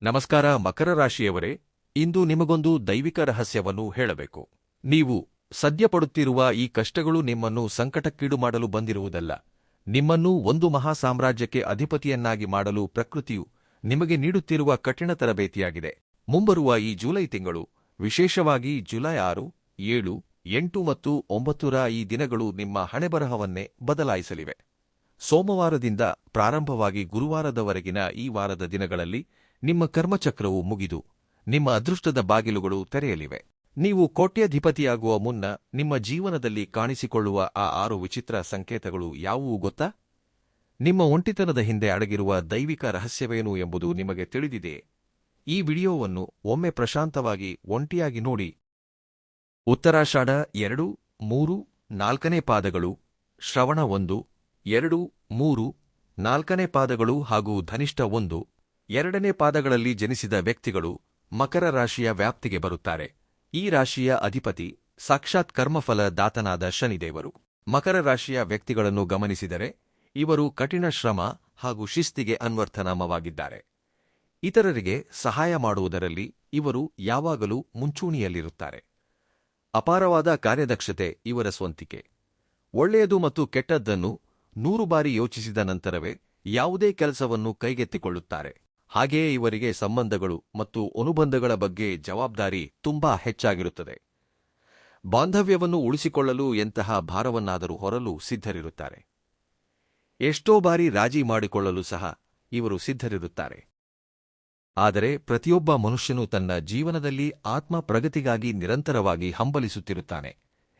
ನಮಸ್ಕಾರ ಮಕರ ರಾಶಿಯವರೇ, ಇಂದು ನಿಮಗೊಂದು ದೈವಿಕ ರಹಸ್ಯವನ್ನು ಹೇಳಬೇಕು. ನೀವು ಸದ್ಯ ಪಡುತ್ತಿರುವ ಈ ಕಷ್ಟಗಳು ನಿಮ್ಮನ್ನು ಸಂಕಟಕ್ಕೀಡು ಮಾಡಲು ಬಂದಿರುವುದಲ್ಲ. ನಿಮ್ಮನ್ನು ಒಂದು ಮಹಾ ಸಾಮ್ರಾಜ್ಯಕ್ಕೆ ಅಧಿಪತಿಯನ್ನಾಗಿ ಮಾಡಲು ಪ್ರಕೃತಿಯು ನಿಮಗೆ ನೀಡುತ್ತಿರುವ ಕಠಿಣ ತರಬೇತಿಯಾಗಿದೆ. ಮುಂಬರುವ ಈ ಜುಲೈ ತಿಂಗಳು, ವಿಶೇಷವಾಗಿ ಜುಲೈ 6, 7, 8 ಮತ್ತು 9ರ ಈ ದಿನಗಳು ನಿಮ್ಮ ಹಣೆಬರಹವನ್ನೇ ಬದಲಾಯಿಸಲಿವೆ. ಸೋಮವಾರದಿಂದ ಪ್ರಾರಂಭವಾಗಿ ಗುರುವಾರದವರೆಗಿನ ಈ ವಾರದ ದಿನಗಳಲ್ಲಿ ನಿಮ್ಮ ಕರ್ಮಚಕ್ರವು ಮುಗಿದು ನಿಮ್ಮ ಅದೃಷ್ಟದ ಬಾಗಿಲುಗಳು ತೆರೆಯಲಿವೆ. ನೀವು ಕೋಟ್ಯಾಧಿಪತಿಯಾಗುವ ಮುನ್ನ ನಿಮ್ಮ ಜೀವನದಲ್ಲಿ ಕಾಣಿಸಿಕೊಳ್ಳುವ ಆ 6 ವಿಚಿತ್ರ ಸಂಕೇತಗಳು ಯಾವುವು ಗೊತ್ತಾ? ನಿಮ್ಮ ಒಂಟಿತನದ ಹಿಂದೆ ಅಡಗಿರುವ ದೈವಿಕ ರಹಸ್ಯವೇನು ಎಂಬುದು ನಿಮಗೆ ತಿಳಿದಿದೆಯೇ? ಈ ವಿಡಿಯೋವನ್ನು ಒಮ್ಮೆ ಪ್ರಶಾಂತವಾಗಿ ಒಂಟಿಯಾಗಿ ನೋಡಿ. ಉತ್ತರಾಷಾಢ 2, 3, 4ನೇ ಪಾದಗಳು, ಶ್ರವಣ 1, 2, 3, 4ನೇ ಪಾದಗಳು ಹಾಗೂ ಧನಿಷ್ಠ 1, 2ನೇ ಪಾದಗಳಲ್ಲಿ ಜನಿಸಿದ ವ್ಯಕ್ತಿಗಳು ಮಕರ ರಾಶಿಯ ವ್ಯಾಪ್ತಿಗೆ ಬರುತ್ತಾರೆ. ಈ ರಾಶಿಯ ಅಧಿಪತಿ ಸಾಕ್ಷಾತ್ ಕರ್ಮಫಲ ದಾತನಾದ ಶನಿದೇವರು. ಮಕರ ರಾಶಿಯ ವ್ಯಕ್ತಿಗಳನ್ನು ಗಮನಿಸಿದರೆ ಇವರು ಕಠಿಣ ಶ್ರಮ ಹಾಗೂ ಶಿಸ್ತಿಗೆ ಅನ್ವರ್ಥನಾಮವಾಗಿದ್ದಾರೆ. ಇತರರಿಗೆ ಸಹಾಯ ಮಾಡುವುದರಲ್ಲಿ ಇವರು ಯಾವಾಗಲೂ ಮುಂಚೂಣಿಯಲ್ಲಿರುತ್ತಾರೆ. ಅಪಾರವಾದ ಕಾರ್ಯದಕ್ಷತೆ ಇವರ ಸ್ವಂತಿಕೆ. ಒಳ್ಳೆಯದು ಮತ್ತು ಕೆಟ್ಟದ್ದನ್ನು 100 ಬಾರಿ ಯೋಚಿಸಿದ ನಂತರವೇ ಯಾವುದೇ ಕೆಲಸವನ್ನು ಕೈಗೆತ್ತಿಕೊಳ್ಳುತ್ತಾರೆ. ಹಾಗೆಯೇ ಇವರಿಗೆ ಸಂಬಂಧಗಳು ಮತ್ತು ಅನುಬಂಧಗಳ ಬಗ್ಗೆ ಜವಾಬ್ದಾರಿ ತುಂಬಾ ಹೆಚ್ಚಾಗಿರುತ್ತದೆ. ಬಾಂಧವ್ಯವನ್ನು ಉಳಿಸಿಕೊಳ್ಳಲು ಎಂತಹ ಭಾರವನ್ನಾದರೂ ಹೊರಲು ಸಿದ್ಧರಿರುತ್ತಾರೆ. ಎಷ್ಟೋ ಬಾರಿ ರಾಜಿ ಮಾಡಿಕೊಳ್ಳಲು ಸಹ ಇವರು ಸಿದ್ಧರಿರುತ್ತಾರೆ. ಆದರೆ ಪ್ರತಿಯೊಬ್ಬ ಮನುಷ್ಯನೂ ತನ್ನ ಜೀವನದಲ್ಲಿ ಆತ್ಮ ಪ್ರಗತಿಗಾಗಿ ನಿರಂತರವಾಗಿ ಹಂಬಲಿಸುತ್ತಿರುತ್ತಾನೆ.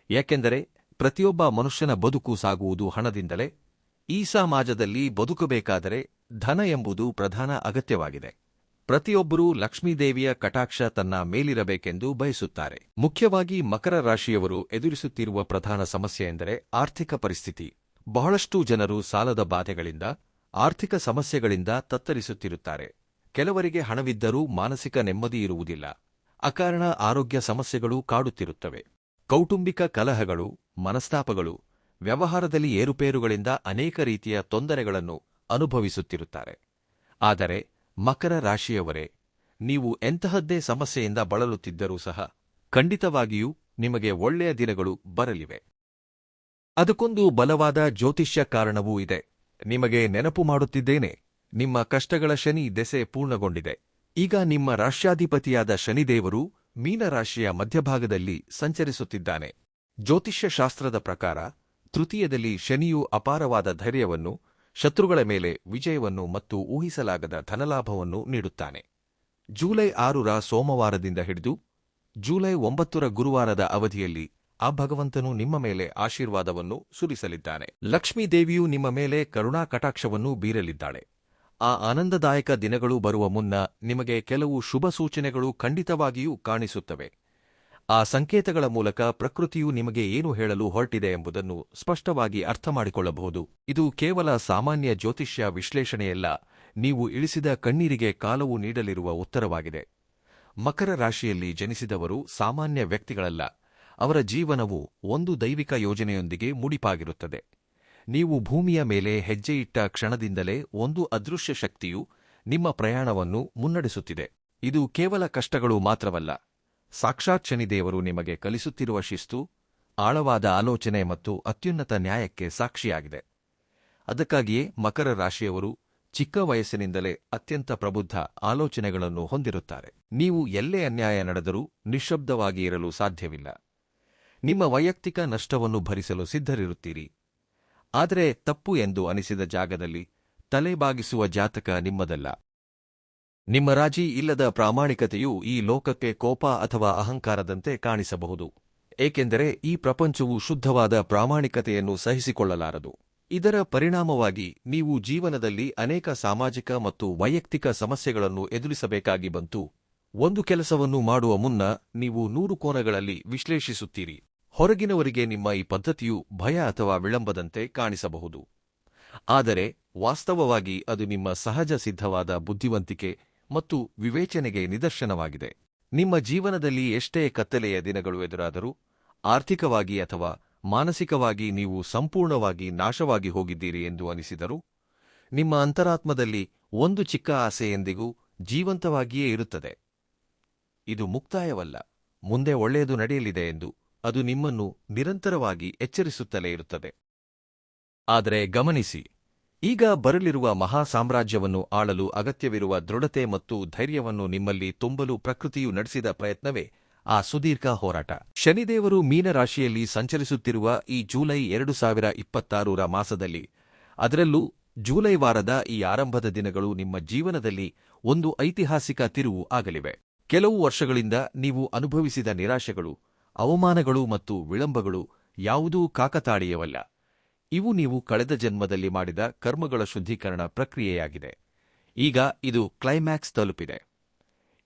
ಯಾಕೆಂದರೆ ಪ್ರತಿಯೊಬ್ಬ ಮನುಷ್ಯನ ಬದುಕು ಸಾಗುವುದು ಹಣದಿಂದಲೇ. ಈ ಸಮಾಜದಲ್ಲಿ ಬದುಕಬೇಕಾದರೆ ಧನ ಎಂಬುದು ಪ್ರಧಾನ ಅಗತ್ಯವಾಗಿದೆ. ಪ್ರತಿಯೊಬ್ಬರೂ ಲಕ್ಷ್ಮೀದೇವಿಯ ಕಟಾಕ್ಷ ತನ್ನ ಮೇಲಿರಬೇಕೆಂದು ಬಯಸುತ್ತಾರೆ. ಮುಖ್ಯವಾಗಿ ಮಕರ ರಾಶಿಯವರು ಎದುರಿಸುತ್ತಿರುವ ಪ್ರಧಾನ ಸಮಸ್ಯೆ ಎಂದರೆ ಆರ್ಥಿಕ ಪರಿಸ್ಥಿತಿ. ಬಹಳಷ್ಟು ಜನರು ಸಾಲದ ಬಾಧೆಗಳಿಂದ, ಆರ್ಥಿಕ ಸಮಸ್ಯೆಗಳಿಂದ ತತ್ತರಿಸುತ್ತಿರುತ್ತಾರೆ. ಕೆಲವರಿಗೆ ಹಣವಿದ್ದರೂ ಮಾನಸಿಕ ನೆಮ್ಮದಿ ಇರುವುದಿಲ್ಲ. ಅಕಾರಣ ಆರೋಗ್ಯ ಸಮಸ್ಯೆಗಳು ಕಾಡುತ್ತಿರುತ್ತವೆ. ಕೌಟುಂಬಿಕ ಕಲಹಗಳು, ಮನಸ್ತಾಪಗಳು, ವ್ಯವಹಾರದಲ್ಲಿ ಏರುಪೇರುಗಳಿಂದ ಅನೇಕ ರೀತಿಯ ತೊಂದರೆಗಳನ್ನು ಅನುಭವಿಸುತ್ತಿರುತ್ತಾರೆ. ಆದರೆ ಮಕರ ರಾಶಿಯವರೇ, ನೀವು ಎಂತಹದ್ದೇ ಸಮಸ್ಯೆಯಿಂದ ಬಳಲುತ್ತಿದ್ದರೂ ಸಹ ಖಂಡಿತವಾಗಿಯೂ ನಿಮಗೆ ಒಳ್ಳೆಯ ದಿನಗಳು ಬರಲಿವೆ. ಅದಕ್ಕೊಂದು ಬಲವಾದ ಜ್ಯೋತಿಷ್ಯ ಕಾರಣವೂ ಇದೆ. ನಿಮಗೆ ನೆನಪು ಮಾಡುತ್ತಿದ್ದೇನೆ, ನಿಮ್ಮ ಕಷ್ಟಗಳ ಶನಿ ದೆಸೆ ಪೂರ್ಣಗೊಂಡಿದೆ. ಈಗ ನಿಮ್ಮ ರಾಶ್ಯಾಧಿಪತಿಯಾದ ಶನಿದೇವರು ಮೀನರಾಶಿಯ ಮಧ್ಯಭಾಗದಲ್ಲಿ ಸಂಚರಿಸುತ್ತಿದ್ದಾನೆ. ಜ್ಯೋತಿಷ್ಯ ಶಾಸ್ತ್ರದ ಪ್ರಕಾರ ತೃತೀಯದಲ್ಲಿ ಶನಿಯು ಅಪಾರವಾದ ಧೈರ್ಯವನ್ನು, ಶತ್ರುಗಳ ಮೇಲೆ ವಿಜಯವನ್ನು ಮತ್ತು ಊಹಿಸಲಾಗದ ಧನಲಾಭವನ್ನು ನೀಡುತ್ತಾನೆ. ಜುಲೈ 6ರ ಸೋಮವಾರದಿಂದ ಹಿಡಿದು ಜುಲೈ 9ರ ಗುರುವಾರದ ಅವಧಿಯಲ್ಲಿ ಆ ಭಗವಂತನು ನಿಮ್ಮ ಮೇಲೆ ಆಶೀರ್ವಾದವನ್ನು ಸುರಿಸಲಿದ್ದಾನೆ. ಲಕ್ಷ್ಮೀದೇವಿಯು ನಿಮ್ಮ ಮೇಲೆ ಕರುಣಾ ಕಟಾಕ್ಷವನ್ನು ಬೀರಲಿದ್ದಾಳೆ. ಆ ಆನಂದದಾಯಕ ದಿನಗಳು ಬರುವ ಮುನ್ನ ನಿಮಗೆ ಕೆಲವು ಶುಭ ಸೂಚನೆಗಳು ಖಂಡಿತವಾಗಿಯೂ ಕಾಣಿಸುತ್ತವೆ. ಆ ಸಂಕೇತಗಳ ಮೂಲಕ ಪ್ರಕೃತಿಯು ನಿಮಗೆ ಏನು ಹೇಳಲು ಹೊರಟಿದೆ ಎಂಬುದನ್ನು ಸ್ಪಷ್ಟವಾಗಿ ಅರ್ಥಮಾಡಿಕೊಳ್ಳಬಹುದು. ಇದು ಕೇವಲ ಸಾಮಾನ್ಯ ಜ್ಯೋತಿಷ್ಯ ವಿಶ್ಲೇಷಣೆಯಲ್ಲ, ನೀವು ಇಳಿಸಿದ ಕಣ್ಣೀರಿಗೆ ಕಾಲವು ನೀಡಲಿರುವ ಉತ್ತರವಾಗಿದೆ. ಮಕರ ರಾಶಿಯಲ್ಲಿ ಜನಿಸಿದವರು ಸಾಮಾನ್ಯ ವ್ಯಕ್ತಿಗಳಲ್ಲ. ಅವರ ಜೀವನವು ಒಂದು ದೈವಿಕ ಯೋಜನೆಯೊಂದಿಗೆ ಮುಡಿಪಾಗಿರುತ್ತದೆ. ನೀವು ಭೂಮಿಯ ಮೇಲೆ ಹೆಜ್ಜೆಯಿಟ್ಟ ಕ್ಷಣದಿಂದಲೇ ಒಂದು ಅದೃಶ್ಯ ಶಕ್ತಿಯು ನಿಮ್ಮ ಪ್ರಯಾಣವನ್ನು ಮುನ್ನಡೆಸುತ್ತಿದೆ. ಇದು ಕೇವಲ ಕಷ್ಟಗಳು ಮಾತ್ರವಲ್ಲ, ಸಾಕ್ಷಾತ್ ಶನಿದೇವರು ನಿಮಗೆ ಕಲಿಸುತ್ತಿರುವ ಶಿಸ್ತು, ಆಳವಾದ ಆಲೋಚನೆ ಮತ್ತು ಅತ್ಯುನ್ನತ ನ್ಯಾಯಕ್ಕೆ ಸಾಕ್ಷಿಯಾಗಿದೆ. ಅದಕ್ಕಾಗಿಯೇ ಮಕರ ರಾಶಿಯವರು ಚಿಕ್ಕ ವಯಸ್ಸಿನಿಂದಲೇ ಅತ್ಯಂತ ಪ್ರಬುದ್ಧ ಆಲೋಚನೆಗಳನ್ನು ಹೊಂದಿರುತ್ತಾರೆ. ನೀವು ಎಲ್ಲೇ ಅನ್ಯಾಯ ನಡೆದರೂ ನಿಶ್ಶಬ್ದವಾಗಿ ಇರಲು ಸಾಧ್ಯವಿಲ್ಲ. ನಿಮ್ಮ ವೈಯಕ್ತಿಕ ನಷ್ಟವನ್ನು ಭರಿಸಲು ಸಿದ್ಧರಿರುತ್ತೀರಿ. ಆದರೆ ತಪ್ಪು ಎಂದು ಅನಿಸಿದ ಜಾಗದಲ್ಲಿ ತಲೆಬಾಗಿಸುವ ಜಾತಕ ನಿಮ್ಮದಲ್ಲ. ನಿಮ್ಮ ರಾಜಿ ಇಲ್ಲದ ಪ್ರಾಮಾಣಿಕತೆಯು ಈ ಲೋಕಕ್ಕೆ ಕೋಪ ಅಥವಾ ಅಹಂಕಾರದಂತೆ ಕಾಣಿಸಬಹುದು. ಏಕೆಂದರೆ ಈ ಪ್ರಪಂಚವು ಶುದ್ಧವಾದ ಪ್ರಾಮಾಣಿಕತೆಯನ್ನು ಸಹಿಸಿಕೊಳ್ಳಲಾರದು. ಇದರ ಪರಿಣಾಮವಾಗಿ ನೀವು ಜೀವನದಲ್ಲಿ ಅನೇಕ ಸಾಮಾಜಿಕ ಮತ್ತು ವೈಯಕ್ತಿಕ ಸಮಸ್ಯೆಗಳನ್ನು ಎದುರಿಸಬೇಕಾಗಿ ಬಂತು. ಒಂದು ಕೆಲಸವನ್ನು ಮಾಡುವ ಮುನ್ನ ನೀವು 100 ಕೋನಗಳಲ್ಲಿ ವಿಶ್ಲೇಷಿಸುತ್ತೀರಿ. ಹೊರಗಿನವರಿಗೆ ನಿಮ್ಮ ಈ ಪದ್ಧತಿಯು ಭಯ ಅಥವಾ ವಿಳಂಬದಂತೆ ಕಾಣಿಸಬಹುದು. ಆದರೆ ವಾಸ್ತವವಾಗಿ ಅದು ನಿಮ್ಮ ಸಹಜ ಸಿದ್ಧವಾದ ಬುದ್ಧಿವಂತಿಕೆ ಮತ್ತು ವಿವೇಚನೆಗೆ ನಿದರ್ಶನವಾಗಿದೆ. ನಿಮ್ಮ ಜೀವನದಲ್ಲಿ ಎಷ್ಟೇ ಕತ್ತಲೆಯ ದಿನಗಳು ಎದುರಾದರೂ, ಆರ್ಥಿಕವಾಗಿ ಅಥವಾ ಮಾನಸಿಕವಾಗಿ ನೀವು ಸಂಪೂರ್ಣವಾಗಿ ನಾಶವಾಗಿ ಹೋಗಿದ್ದೀರಿ ಎಂದು ಅನಿಸಿದರೂ, ನಿಮ್ಮ ಅಂತರಾತ್ಮದಲ್ಲಿ ಒಂದು ಚಿಕ್ಕ ಆಸೆ ಎಂದಿಗೂ ಜೀವಂತವಾಗಿಯೇ ಇರುತ್ತದೆ. ಇದು ಮುಕ್ತಾಯವಲ್ಲ, ಮುಂದೆ ಒಳ್ಳೆಯದು ನಡೆಯಲಿದೆ ಎಂದು ಅದು ನಿಮ್ಮನ್ನು ನಿರಂತರವಾಗಿ ಎಚ್ಚರಿಸುತ್ತಲೇ ಇರುತ್ತದೆ. ಆದರೆ ಗಮನಿಸಿ, ಈಗ ಬರಲಿರುವ ಮಹಾ ಸಾಮ್ರಾಜ್ಯವನ್ನು ಆಳಲು ಅಗತ್ಯವಿರುವ ದೃಢತೆ ಮತ್ತು ಧೈರ್ಯವನ್ನು ನಿಮ್ಮಲ್ಲಿ ತುಂಬಲು ಪ್ರಕೃತಿಯು ನಡೆಸಿದ ಪ್ರಯತ್ನವೇ ಆ ಸುದೀರ್ಘ ಹೋರಾಟ. ಶನಿದೇವರು ಮೀನರಾಶಿಯಲ್ಲಿ ಸಂಚರಿಸುತ್ತಿರುವ ಈ ಜೂಲೈ 2026ರ ಮಾಸದಲ್ಲಿ, ಅದರಲ್ಲೂ ಜೂಲೈ ವಾರದ ಈ ಆರಂಭದ ದಿನಗಳು ನಿಮ್ಮ ಜೀವನದಲ್ಲಿ ಒಂದು ಐತಿಹಾಸಿಕ ತಿರುವು ಆಗಲಿವೆ. ಕೆಲವು ವರ್ಷಗಳಿಂದ ನೀವು ಅನುಭವಿಸಿದ ನಿರಾಶೆಗಳು, ಅವಮಾನಗಳು ಮತ್ತು ವಿಳಂಬಗಳು ಯಾವುದೂ ಕಾಕತಾಳೀಯವಲ್ಲ. ಇವು ನೀವು ಕಳೆದ ಜನ್ಮದಲ್ಲಿ ಮಾಡಿದ ಕರ್ಮಗಳ ಶುದ್ಧೀಕರಣ ಪ್ರಕ್ರಿಯೆಯಾಗಿದೆ. ಈಗ ಇದು ಕ್ಲೈಮ್ಯಾಕ್ಸ್ ತಲುಪಿದೆ.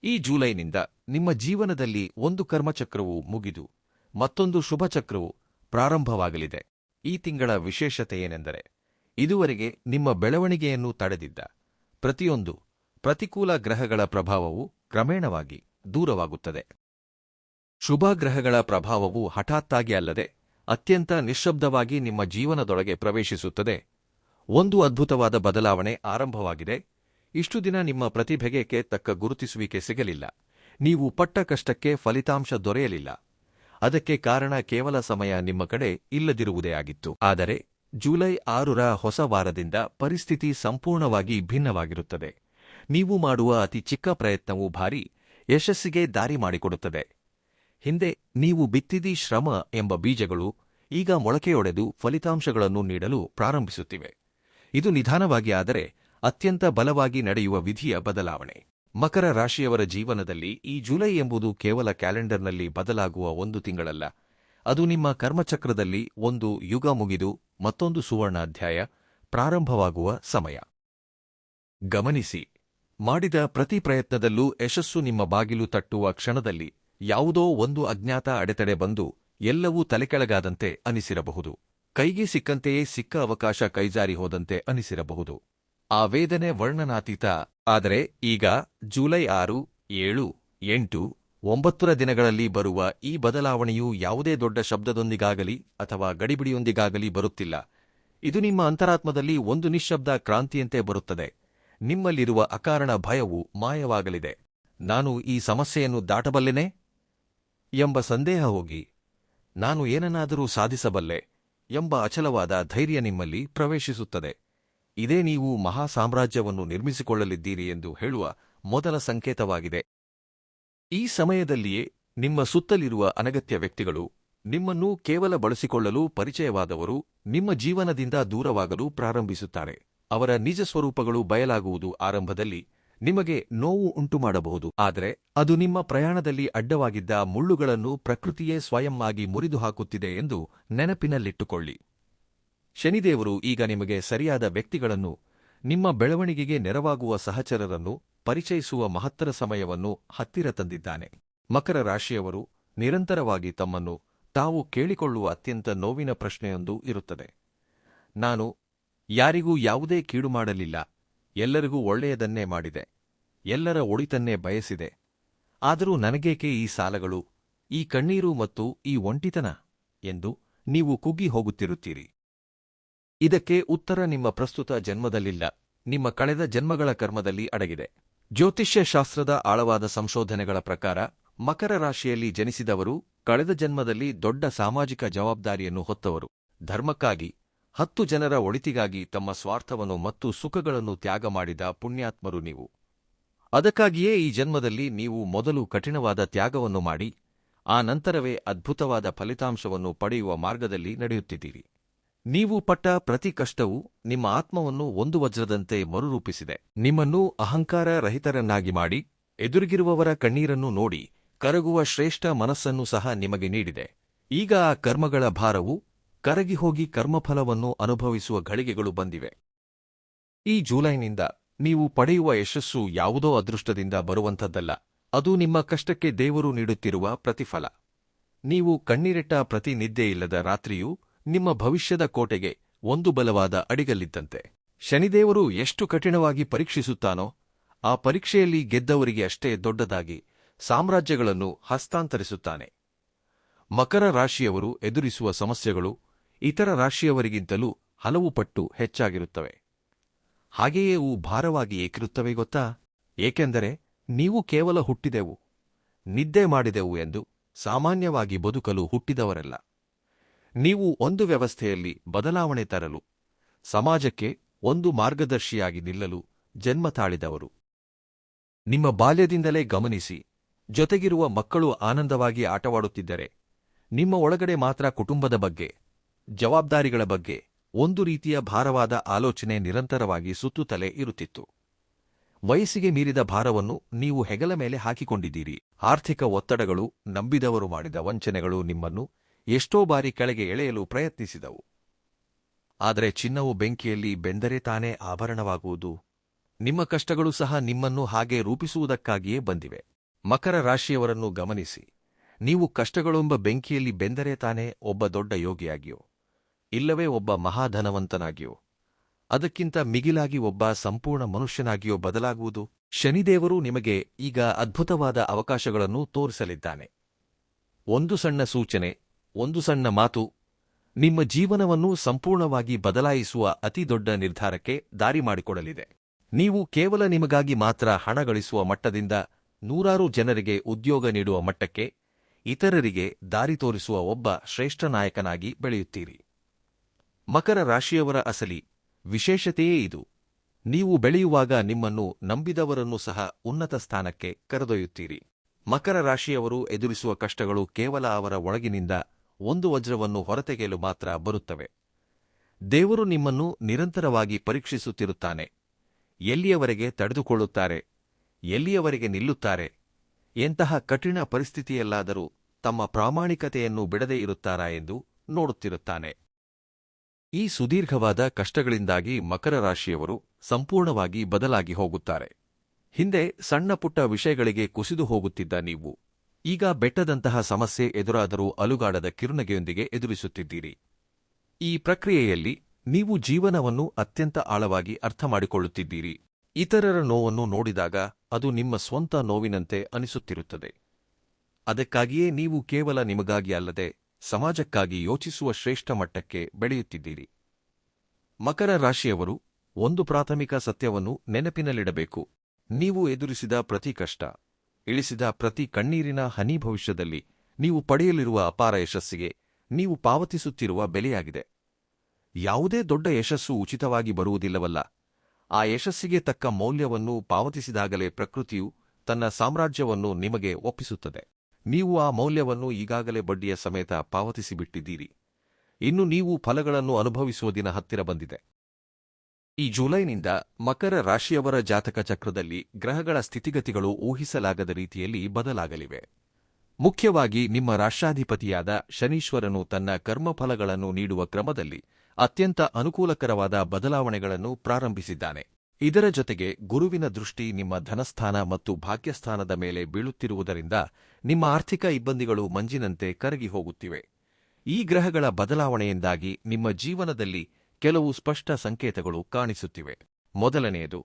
ಈ ಜೂಲೈನಿಂದ ನಿಮ್ಮ ಜೀವನದಲ್ಲಿ ಒಂದು ಕರ್ಮಚಕ್ರವು ಮುಗಿದು ಮತ್ತೊಂದು ಶುಭಚಕ್ರವು ಪ್ರಾರಂಭವಾಗಲಿದೆ. ಈ ತಿಂಗಳ ವಿಶೇಷತೆಯೇನೆಂದರೆ, ಇದುವರೆಗೆ ನಿಮ್ಮ ಬೆಳವಣಿಗೆಯನ್ನು ತಡೆದಿದ್ದ ಪ್ರತಿಯೊಂದು ಪ್ರತಿಕೂಲ ಗ್ರಹಗಳ ಪ್ರಭಾವವು ಕ್ರಮೇಣವಾಗಿ ದೂರವಾಗುತ್ತದೆ. ಶುಭ ಗ್ರಹಗಳ ಪ್ರಭಾವವು ಹಠಾತ್ತಾಗಿ ಅಲ್ಲದೆ ಅತ್ಯಂತ ನಿಶ್ಶಬ್ದವಾಗಿ ನಿಮ್ಮ ಜೀವನದೊಳಗೆ ಪ್ರವೇಶಿಸುತ್ತದೆ. ಒಂದು ಅದ್ಭುತವಾದ ಬದಲಾವಣೆ ಆರಂಭವಾಗಿದೆ. ಇಷ್ಟು ದಿನ ನಿಮ್ಮ ಪ್ರತಿಭೆಗೆ ತಕ್ಕ ಗುರುತಿಸುವಿಕೆ ಸಿಗಲಿಲ್ಲ. ನೀವು ಪಟ್ಟ ಕಷ್ಟಕ್ಕೆ ಫಲಿತಾಂಶ ದೊರೆಯಲಿಲ್ಲ. ಅದಕ್ಕೆ ಕಾರಣ ಕೇವಲ ಸಮಯ ನಿಮ್ಮ ಕಡೆ ಇಲ್ಲದಿರುವುದೇ ಆಗಿತ್ತು. ಆದರೆ ಜೂಲೈ 6ರ ಹೊಸ ವಾರದಿಂದ ಪರಿಸ್ಥಿತಿ ಸಂಪೂರ್ಣವಾಗಿ ಭಿನ್ನವಾಗಿರುತ್ತದೆ. ನೀವು ಮಾಡುವ ಅತಿ ಚಿಕ್ಕ ಪ್ರಯತ್ನವೂ ಭಾರೀ ಯಶಸ್ಸಿಗೆ ದಾರಿ ಮಾಡಿಕೊಡುತ್ತದೆ. ಹಿಂದೆ ನೀವು ಬಿತ್ತಿದ ಶ್ರಮ ಎಂಬ ಬೀಜಗಳು ಈಗ ಮೊಳಕೆಯೊಡೆದು ಫಲಿತಾಂಶಗಳನ್ನು ನೀಡಲು ಪ್ರಾರಂಭಿಸುತ್ತಿವೆ. ಇದು ನಿಧಾನವಾಗಿ ಆದರೆ ಅತ್ಯಂತ ಬಲವಾಗಿ ನಡೆಯುವ ವಿಧಿಯ ಬದಲಾವಣೆ. ಮಕರ ರಾಶಿಯವರ ಜೀವನದಲ್ಲಿ ಈ ಜುಲೈ ಎಂಬುದು ಕೇವಲ ಕ್ಯಾಲೆಂಡರ್ನಲ್ಲಿ ಬದಲಾಗುವ ಒಂದು ತಿಂಗಳಲ್ಲ. ಅದು ನಿಮ್ಮ ಕರ್ಮಚಕ್ರದಲ್ಲಿ ಒಂದು ಯುಗ ಮುಗಿದು ಮತ್ತೊಂದು ಸುವರ್ಣ ಅಧ್ಯಾಯ ಪ್ರಾರಂಭವಾಗುವ ಸಮಯ. ಗಮನಿಸಿ, ಮಾಡಿದ ಪ್ರತಿ ಪ್ರಯತ್ನದಲ್ಲೂ ಯಶಸ್ಸು ನಿಮ್ಮ ಬಾಗಿಲು ತಟ್ಟುವ ಕ್ಷಣದಲ್ಲಿ ಯಾವುದೋ ಒಂದು ಅಜ್ಞಾತ ಅಡೆತಡೆ ಬಂದು ಎಲ್ಲವೂ ತಲೆಕೆಳಗಾದಂತೆ ಅನಿಸಿರಬಹುದು. ಕೈಗೆ ಸಿಕ್ಕಂತೆಯೇ ಸಿಕ್ಕ ಅವಕಾಶ ಕೈಜಾರಿ ಹೋದಂತೆ ಅನಿಸಿರಬಹುದು. ಆ ವೇದನೆ ವರ್ಣನಾತೀತ. ಆದರೆ ಈಗ ಜೂಲೈ 6, 7, 8, 9ರ ದಿನಗಳಲ್ಲಿ ಬರುವ ಈ ಬದಲಾವಣೆಯು ಯಾವುದೇ ದೊಡ್ಡ ಶಬ್ದದೊಂದಿಗಾಗಲಿ ಅಥವಾ ಗಡಿಬಿಡಿಯೊಂದಿಗಾಗಲಿ ಬರುತ್ತಿಲ್ಲ. ಇದು ನಿಮ್ಮ ಅಂತರಾತ್ಮದಲ್ಲಿ ಒಂದು ನಿಶ್ಶಬ್ದ ಕ್ರಾಂತಿಯಂತೆ ಬರುತ್ತದೆ. ನಿಮ್ಮಲ್ಲಿರುವ ಅಕಾರಣ ಭಯವು ಮಾಯವಾಗಲಿದೆ. ನಾನು ಈ ಸಮಸ್ಯೆಯನ್ನು ದಾಟಬಲ್ಲೆನೆ ಎಂಬ ಸಂದೇಹ ಹೋಗಿ, ನಾನು ಏನನ್ನಾದರೂ ಸಾಧಿಸಬಲ್ಲೆ ಎಂಬ ಅಚಲವಾದ ಧೈರ್ಯ ನಿಮ್ಮಲ್ಲಿ ಪ್ರವೇಶಿಸುತ್ತದೆ. ಇದೇ ನೀವು ಮಹಾ ಸಾಮ್ರಾಜ್ಯವನ್ನು ನಿರ್ಮಿಸಿಕೊಳ್ಳಲಿದ್ದೀರಿ ಎಂದು ಹೇಳುವ ಮೊದಲ ಸಂಕೇತವಾಗಿದೆ. ಈ ಸಮಯದಲ್ಲಿಯೇ ನಿಮ್ಮ ಸುತ್ತಲಿರುವ ಅನಗತ್ಯ ವ್ಯಕ್ತಿಗಳು, ನಿಮ್ಮನ್ನು ಕೇವಲ ಬಳಸಿಕೊಳ್ಳಲು ಪರಿಚಯವಾದವರು ನಿಮ್ಮ ಜೀವನದಿಂದ ದೂರವಾಗಲು ಪ್ರಾರಂಭಿಸುತ್ತಾರೆ. ಅವರ ನಿಜ ಸ್ವರೂಪಗಳು ಬಯಲಾಗುವುದು ಆರಂಭದಲ್ಲಿ ನಿಮಗೆ ನೋವು ಉಂಟುಮಾಡಬಹುದು. ಆದರೆ ಅದು ನಿಮ್ಮ ಪ್ರಯಾಣದಲ್ಲಿ ಅಡ್ಡವಾಗಿದ್ದ ಮುಳ್ಳುಗಳನ್ನು ಪ್ರಕೃತಿಯೇ ಸ್ವಯಂ ಆಗಿ ಮುರಿದು ಹಾಕುತ್ತಿದೆ ಎಂದು ನೆನಪಿನಲ್ಲಿಟ್ಟುಕೊಳ್ಳಿ. ಶನಿದೇವರು ಈಗ ನಿಮಗೆ ಸರಿಯಾದ ವ್ಯಕ್ತಿಗಳನ್ನು, ನಿಮ್ಮ ಬೆಳವಣಿಗೆಗೆ ನೆರವಾಗುವ ಸಹಚರರನ್ನು ಪರಿಚಯಿಸುವ ಮಹತ್ತರ ಸಮಯವನ್ನು ಹತ್ತಿರ ತಂದಿದ್ದಾನೆ. ಮಕರ ರಾಶಿಯವರು ನಿರಂತರವಾಗಿ ತಮ್ಮನ್ನು ತಾವು ಕೇಳಿಕೊಳ್ಳುವ ಅತ್ಯಂತ ನೋವಿನ ಪ್ರಶ್ನೆಯೊಂದು ಇರುತ್ತದೆ. ನಾನು ಯಾರಿಗೂ ಯಾವುದೇ ಕೀಡು ಮಾಡಲಿಲ್ಲ, ಎಲ್ಲರಿಗೂ ಒಳ್ಳೆಯದನ್ನೇ ಮಾಡಿದೆ, ಎಲ್ಲರ ಒಳಿತನ್ನೇ ಬಯಸಿದೆ. ಆದರೂ ನನಗೇಕೆ ಈ ಸಾಲಗಳು, ಈ ಕಣ್ಣೀರು ಮತ್ತು ಈ ಒಂಟಿತನ ಎಂದು ನೀವು ಕುಗ್ಗಿ ಹೋಗುತ್ತಿರುತ್ತೀರಿ. ಇದಕ್ಕೆ ಉತ್ತರ ನಿಮ್ಮ ಪ್ರಸ್ತುತ ಜನ್ಮದಲ್ಲಿಲ್ಲ, ನಿಮ್ಮ ಕಳೆದ ಜನ್ಮಗಳ ಕರ್ಮದಲ್ಲಿ ಅಡಗಿದೆ. ಜ್ಯೋತಿಷ್ಯ ಶಾಸ್ತ್ರದ ಆಳವಾದ ಸಂಶೋಧನೆಗಳ ಪ್ರಕಾರ ಮಕರ ರಾಶಿಯಲ್ಲಿ ಜನಿಸಿದವರು ಕಳೆದ ಜನ್ಮದಲ್ಲಿ ದೊಡ್ಡ ಸಾಮಾಜಿಕ ಜವಾಬ್ದಾರಿಯನ್ನು ಹೊತ್ತವರು. ಧರ್ಮಕ್ಕಾಗಿ, 10 ಜನರ ಒಳಿತಿಗಾಗಿ ತಮ್ಮ ಸ್ವಾರ್ಥವನ್ನು ಮತ್ತು ಸುಖಗಳನ್ನು ತ್ಯಾಗ ಮಾಡಿದ ಪುಣ್ಯಾತ್ಮರು ನೀವು. ಅದಕ್ಕಾಗಿಯೇ ಈ ಜನ್ಮದಲ್ಲಿ ನೀವು ಮೊದಲು ಕಠಿಣವಾದ ತ್ಯಾಗವನ್ನು ಮಾಡಿ ಆ ನಂತರವೇ ಅದ್ಭುತವಾದ ಫಲಿತಾಂಶವನ್ನು ಪಡೆಯುವ ಮಾರ್ಗದಲ್ಲಿ ನಡೆಯುತ್ತಿದ್ದೀರಿ. ನೀವು ಪಟ್ಟ ಪ್ರತಿ ಕಷ್ಟವೂ ನಿಮ್ಮ ಆತ್ಮವನ್ನು ಒಂದು ವಜ್ರದಂತೆ ಮರುರೂಪಿಸಿದೆ. ನಿಮ್ಮನ್ನು ಅಹಂಕಾರ ರಹಿತರನ್ನಾಗಿ ಮಾಡಿ ಎದುರಿಗಿರುವವರ ಕಣ್ಣೀರನ್ನು ನೋಡಿ ಕರಗುವ ಶ್ರೇಷ್ಠ ಮನಸ್ಸನ್ನು ಸಹ ನಿಮಗೆ ನೀಡಿದೆ. ಈಗ ಆ ಕರ್ಮಗಳ ಭಾರವು ಕರಗಿ ಹೋಗಿ ಕರ್ಮಫಲವನ್ನು ಅನುಭವಿಸುವ ಘಳಿಗೆಗಳು ಬಂದಿವೆ. ಈ ಜೂಲೈನಿಂದ ನೀವು ಪಡೆಯುವ ಯಶಸ್ಸು ಯಾವುದೋ ಅದೃಷ್ಟದಿಂದ ಬರುವಂಥದ್ದಲ್ಲ. ಅದು ನಿಮ್ಮ ಕಷ್ಟಕ್ಕೆ ದೇವರು ನೀಡುತ್ತಿರುವ ಪ್ರತಿಫಲ. ನೀವು ಕಣ್ಣೀರಿಟ್ಟ ಪ್ರತಿ ನಿದ್ದೆಯಿಲ್ಲದ ರಾತ್ರಿಯೂ ನಿಮ್ಮ ಭವಿಷ್ಯದ ಕೋಟೆಗೆ ಒಂದು ಬಲವಾದ ಅಡಿಗಲ್ಲಿದ್ದಂತೆ. ಶನಿದೇವರು ಎಷ್ಟು ಕಠಿಣವಾಗಿ ಪರೀಕ್ಷಿಸುತ್ತಾನೋ ಆ ಪರೀಕ್ಷೆಯಲ್ಲಿ ಗೆದ್ದವರಿಗೆ ಅಷ್ಟೇ ದೊಡ್ಡದಾಗಿ ಸಾಮ್ರಾಜ್ಯಗಳನ್ನು ಹಸ್ತಾಂತರಿಸುತ್ತಾನೆ. ಮಕರ ರಾಶಿಯವರು ಎದುರಿಸುವ ಸಮಸ್ಯೆಗಳು ಇತರ ರಾಶಿಯವರಿಗಿಂತಲೂ ಹಲವು ಪಟ್ಟು ಹೆಚ್ಚಾಗಿರುತ್ತವೆ. ಹಾಗೆಯೇ ಅವು ಭಾರವಾಗಿ ಏಕಿರುತ್ತವೆ ಗೊತ್ತಾ? ಏಕೆಂದರೆ ನೀವು ಕೇವಲ ಹುಟ್ಟಿದೆವು, ನಿದ್ದೆ ಮಾಡಿದೆವು ಎಂದು ಸಾಮಾನ್ಯವಾಗಿ ಬದುಕಲು ಹುಟ್ಟಿದವರಲ್ಲ. ನೀವು ಒಂದು ವ್ಯವಸ್ಥೆಯಲ್ಲಿ ಬದಲಾವಣೆ ತರಲು, ಸಮಾಜಕ್ಕೆ ಒಂದು ಮಾರ್ಗದರ್ಶಿಯಾಗಿ ನಿಲ್ಲಲು ಜನ್ಮ ತಾಳಿದವರು. ನಿಮ್ಮ ಬಾಲ್ಯದಿಂದಲೇ ಗಮನಿಸಿ, ಜೊತೆಗಿರುವ ಮಕ್ಕಳು ಆನಂದವಾಗಿ ಆಟವಾಡುತ್ತಿದ್ದರೆ ನಿಮ್ಮ ಒಳಗಡೆ ಮಾತ್ರ ಕುಟುಂಬದ ಬಗ್ಗೆ, ಜವಾಬ್ದಾರಿಗಳ ಬಗ್ಗೆ ಒಂದು ರೀತಿಯ ಭಾರವಾದ ಆಲೋಚನೆ ನಿರಂತರವಾಗಿ ಸುತ್ತುತ್ತಲೇ ಇರುತ್ತಿತ್ತು. ವಯಸ್ಸಿಗೆ ಮೀರಿದ ಭಾರವನ್ನು ನೀವು ಹೆಗಲ ಮೇಲೆ ಹಾಕಿಕೊಂಡಿದ್ದೀರಿ. ಆರ್ಥಿಕ ಒತ್ತಡಗಳು, ನಂಬಿದವರು ಮಾಡಿದ ವಂಚನೆಗಳು ನಿಮ್ಮನ್ನು ಎಷ್ಟೋ ಬಾರಿ ಕೆಳಗೆ ಎಳೆಯಲು ಪ್ರಯತ್ನಿಸಿದವು. ಆದರೆ ಚಿನ್ನವು ಬೆಂಕಿಯಲ್ಲಿ ಬೆಂದರೆ ತಾನೇ ಆಭರಣವಾಗುವುದು. ನಿಮ್ಮ ಕಷ್ಟಗಳು ಸಹ ನಿಮ್ಮನ್ನು ಹಾಗೆ ರೂಪಿಸುವುದಕ್ಕಾಗಿಯೇ ಬಂದಿವೆ. ಮಕರ ರಾಶಿಯವರನ್ನು ಗಮನಿಸಿ. ನೀವು ಕಷ್ಟಗಳೆಂಬ ಬೆಂಕಿಯಲ್ಲಿ ಬೆಂದರೆ ತಾನೇ ಒಬ್ಬ ದೊಡ್ಡ ಯೋಗಿಯಾಗಿಯೋ, ಇಲ್ಲವೇ ಒಬ್ಬ ಮಹಾಧನವಂತನಾಗಿಯೋ, ಅದಕ್ಕಿಂತ ಮಿಗಿಲಾಗಿ ಒಬ್ಬ ಸಂಪೂರ್ಣ ಮನುಷ್ಯನಾಗಿಯೋ ಬದಲಾಗುವುದು. ಶನಿದೇವರು ನಿಮಗೆ ಈಗ ಅದ್ಭುತವಾದ ಅವಕಾಶಗಳನ್ನು ತೋರಿಸಲಿದ್ದಾನೆ. ಒಂದು ಸಣ್ಣ ಸೂಚನೆ, ಒಂದು ಸಣ್ಣ ಮಾತು ನಿಮ್ಮ ಜೀವನವನ್ನು ಸಂಪೂರ್ಣವಾಗಿ ಬದಲಾಯಿಸುವ ಅತಿದೊಡ್ಡ ನಿರ್ಧಾರಕ್ಕೆ ದಾರಿ ಮಾಡಿಕೊಡಲಿದೆ. ನೀವು ಕೇವಲ ನಿಮಗಾಗಿ ಮಾತ್ರ ಹಣ ಗಳಿಸುವ ಮಟ್ಟದಿಂದ ನೂರಾರು ಜನರಿಗೆ ಉದ್ಯೋಗ ನೀಡುವ ಮಟ್ಟಕ್ಕೆ, ಇತರರಿಗೆ ದಾರಿ ತೋರಿಸುವ ಒಬ್ಬ ಶ್ರೇಷ್ಠ ನಾಯಕನಾಗಿ ಬೆಳೆಯುತ್ತೀರಿ. ಮಕರ ರಾಶಿಯವರ ಅಸಲಿ ವಿಶೇಷತೆಯೇ ಇದು. ನೀವು ಬೆಳೆಯುವಾಗ ನಿಮ್ಮನ್ನು ನಂಬಿದವರನ್ನು ಸಹ ಉನ್ನತ ಸ್ಥಾನಕ್ಕೆ ಕರೆದೊಯ್ಯುತ್ತೀರಿ. ಮಕರ ರಾಶಿಯವರು ಎದುರಿಸುವ ಕಷ್ಟಗಳು ಕೇವಲ ಅವರ ಒಳಗಿನಿಂದ ಒಂದು ವಜ್ರವನ್ನು ಹೊರತೆಗೆಯಲು ಮಾತ್ರ ಬರುತ್ತವೆ. ದೇವರು ನಿಮ್ಮನ್ನು ನಿರಂತರವಾಗಿ ಪರೀಕ್ಷಿಸುತ್ತಿರುತ್ತಾನೆ. ಎಲ್ಲಿಯವರೆಗೆ ತಡೆದುಕೊಳ್ಳುತ್ತಾರೆ, ಎಲ್ಲಿಯವರೆಗೆ ನಿಲ್ಲುತ್ತಾರೆ, ಎಂತಹ ಕಠಿಣ ಪರಿಸ್ಥಿತಿಯಲ್ಲಾದರೂ ತಮ್ಮ ಪ್ರಾಮಾಣಿಕತೆಯನ್ನು ಬಿಡದೇ ಇರುತ್ತಾರಾ ಎಂದು ನೋಡುತ್ತಿರುತ್ತಾನೆ. ಈ ಸುದೀರ್ಘವಾದ ಕಷ್ಟಗಳಿಂದಾಗಿ ಮಕರ ರಾಶಿಯವರು ಸಂಪೂರ್ಣವಾಗಿ ಬದಲಾಗಿ ಹೋಗುತ್ತಾರೆ. ಹಿಂದೆ ಸಣ್ಣ ಪುಟ್ಟ ವಿಷಯಗಳಿಗೆ ಕುಸಿದು ಹೋಗುತ್ತಿದ್ದ ನೀವು ಈಗ ಬೆಟ್ಟದಂತಹ ಸಮಸ್ಯೆ ಎದುರಾದರೂ ಅಲುಗಾಡದ ಕಿರುನಗೆಯೊಂದಿಗೆ ಎದುರಿಸುತ್ತಿದ್ದೀರಿ. ಈ ಪ್ರಕ್ರಿಯೆಯಲ್ಲಿ ನೀವು ಜೀವನವನ್ನು ಅತ್ಯಂತ ಆಳವಾಗಿ ಅರ್ಥಮಾಡಿಕೊಳ್ಳುತ್ತಿದ್ದೀರಿ. ಇತರರ ನೋವನ್ನು ನೋಡಿದಾಗ ಅದು ನಿಮ್ಮ ಸ್ವಂತ ನೋವಿನಂತೆ ಅನಿಸುತ್ತಿರುತ್ತದೆ. ಅದಕ್ಕಾಗಿಯೇ ನೀವು ಕೇವಲ ನಿಮಗಾಗಿ ಅಲ್ಲದೆ ಸಮಾಜಕ್ಕಾಗಿ ಯೋಚಿಸುವ ಶ್ರೇಷ್ಠ ಮಟ್ಟಕ್ಕೆ ಬೆಳೆಯುತ್ತಿದ್ದೀರಿ. ಮಕರ ರಾಶಿಯವರು ಒಂದು ಪ್ರಾಥಮಿಕ ಸತ್ಯವನ್ನು ನೆನಪಿನಲ್ಲಿಡಬೇಕು. ನೀವು ಎದುರಿಸಿದ ಪ್ರತಿ ಕಷ್ಟ, ಇಳಿಸಿದ ಪ್ರತಿ ಕಣ್ಣೀರಿನ ಹನಿ ಭವಿಷ್ಯದಲ್ಲಿ ನೀವು ಪಡೆಯಲಿರುವ ಅಪಾರ ಯಶಸ್ಸಿಗೆ ನೀವು ಪಾವತಿಸುತ್ತಿರುವ ಬೆಲೆಯಾಗಿದೆ. ಯಾವುದೇ ದೊಡ್ಡ ಯಶಸ್ಸು ಉಚಿತವಾಗಿ ಬರುವುದಿಲ್ಲವಲ್ಲ. ಆ ಯಶಸ್ಸಿಗೆ ತಕ್ಕ ಮೌಲ್ಯವನ್ನು ಪಾವತಿಸಿದಾಗಲೇ ಪ್ರಕೃತಿಯು ತನ್ನ ಸಾಮ್ರಾಜ್ಯವನ್ನು ನಿಮಗೆ ಒಪ್ಪಿಸುತ್ತದೆ. ನೀವು ಆ ಮೌಲ್ಯವನ್ನು ಈಗಾಗಲೇ ಬಡ್ಡಿಯ ಸಮೇತ ಪಾವತಿಸಿಬಿಟ್ಟಿದ್ದೀರಿ. ಇನ್ನು ನೀವು ಫಲಗಳನ್ನು ಅನುಭವಿಸುವ ದಿನ ಹತ್ತಿರ ಬಂದಿದೆ. ಈ ಜುಲೈನಿಂದ ಮಕರ ರಾಶಿಯವರ ಜಾತಕ ಚಕ್ರದಲ್ಲಿ ಗ್ರಹಗಳ ಸ್ಥಿತಿಗತಿಗಳು ಊಹಿಸಲಾಗದ ರೀತಿಯಲ್ಲಿ ಬದಲಾಗಲಿವೆ. ಮುಖ್ಯವಾಗಿ ನಿಮ್ಮ ರಾಷ್ಟ್ರಾಧಿಪತಿಯಾದ ಶನೀಶ್ವರನು ತನ್ನ ಕರ್ಮಫಲಗಳನ್ನು ನೀಡುವ ಕ್ರಮದಲ್ಲಿ ಅತ್ಯಂತ ಅನುಕೂಲಕರವಾದ ಬದಲಾವಣೆಗಳನ್ನು ಪ್ರಾರಂಭಿಸಿದ್ದಾನೆ. ಇದರ ಜೊತೆಗೆ ಗುರುವಿನ ದೃಷ್ಟಿ ನಿಮ್ಮ ಧನಸ್ಥಾನ ಮತ್ತು ಭಾಗ್ಯಸ್ಥಾನದ ಮೇಲೆ ಬೀಳುತ್ತಿರುವುದರಿಂದ ನಿಮ್ಮ ಆರ್ಥಿಕ ಇಬ್ಬಂದಿಗಳು ಮಂಜಿನಂತೆ ಕರಗಿ ಹೋಗುತ್ತಿವೆ. ಈ ಗ್ರಹಗಳ ಬದಲಾವಣೆಯಿಂದಾಗಿ ನಿಮ್ಮ ಜೀವನದಲ್ಲಿ ಕೆಲವು ಸ್ಪಷ್ಟ ಸಂಕೇತಗಳು ಕಾಣಿಸುತ್ತಿವೆ. ಮೊದಲನೆಯದು,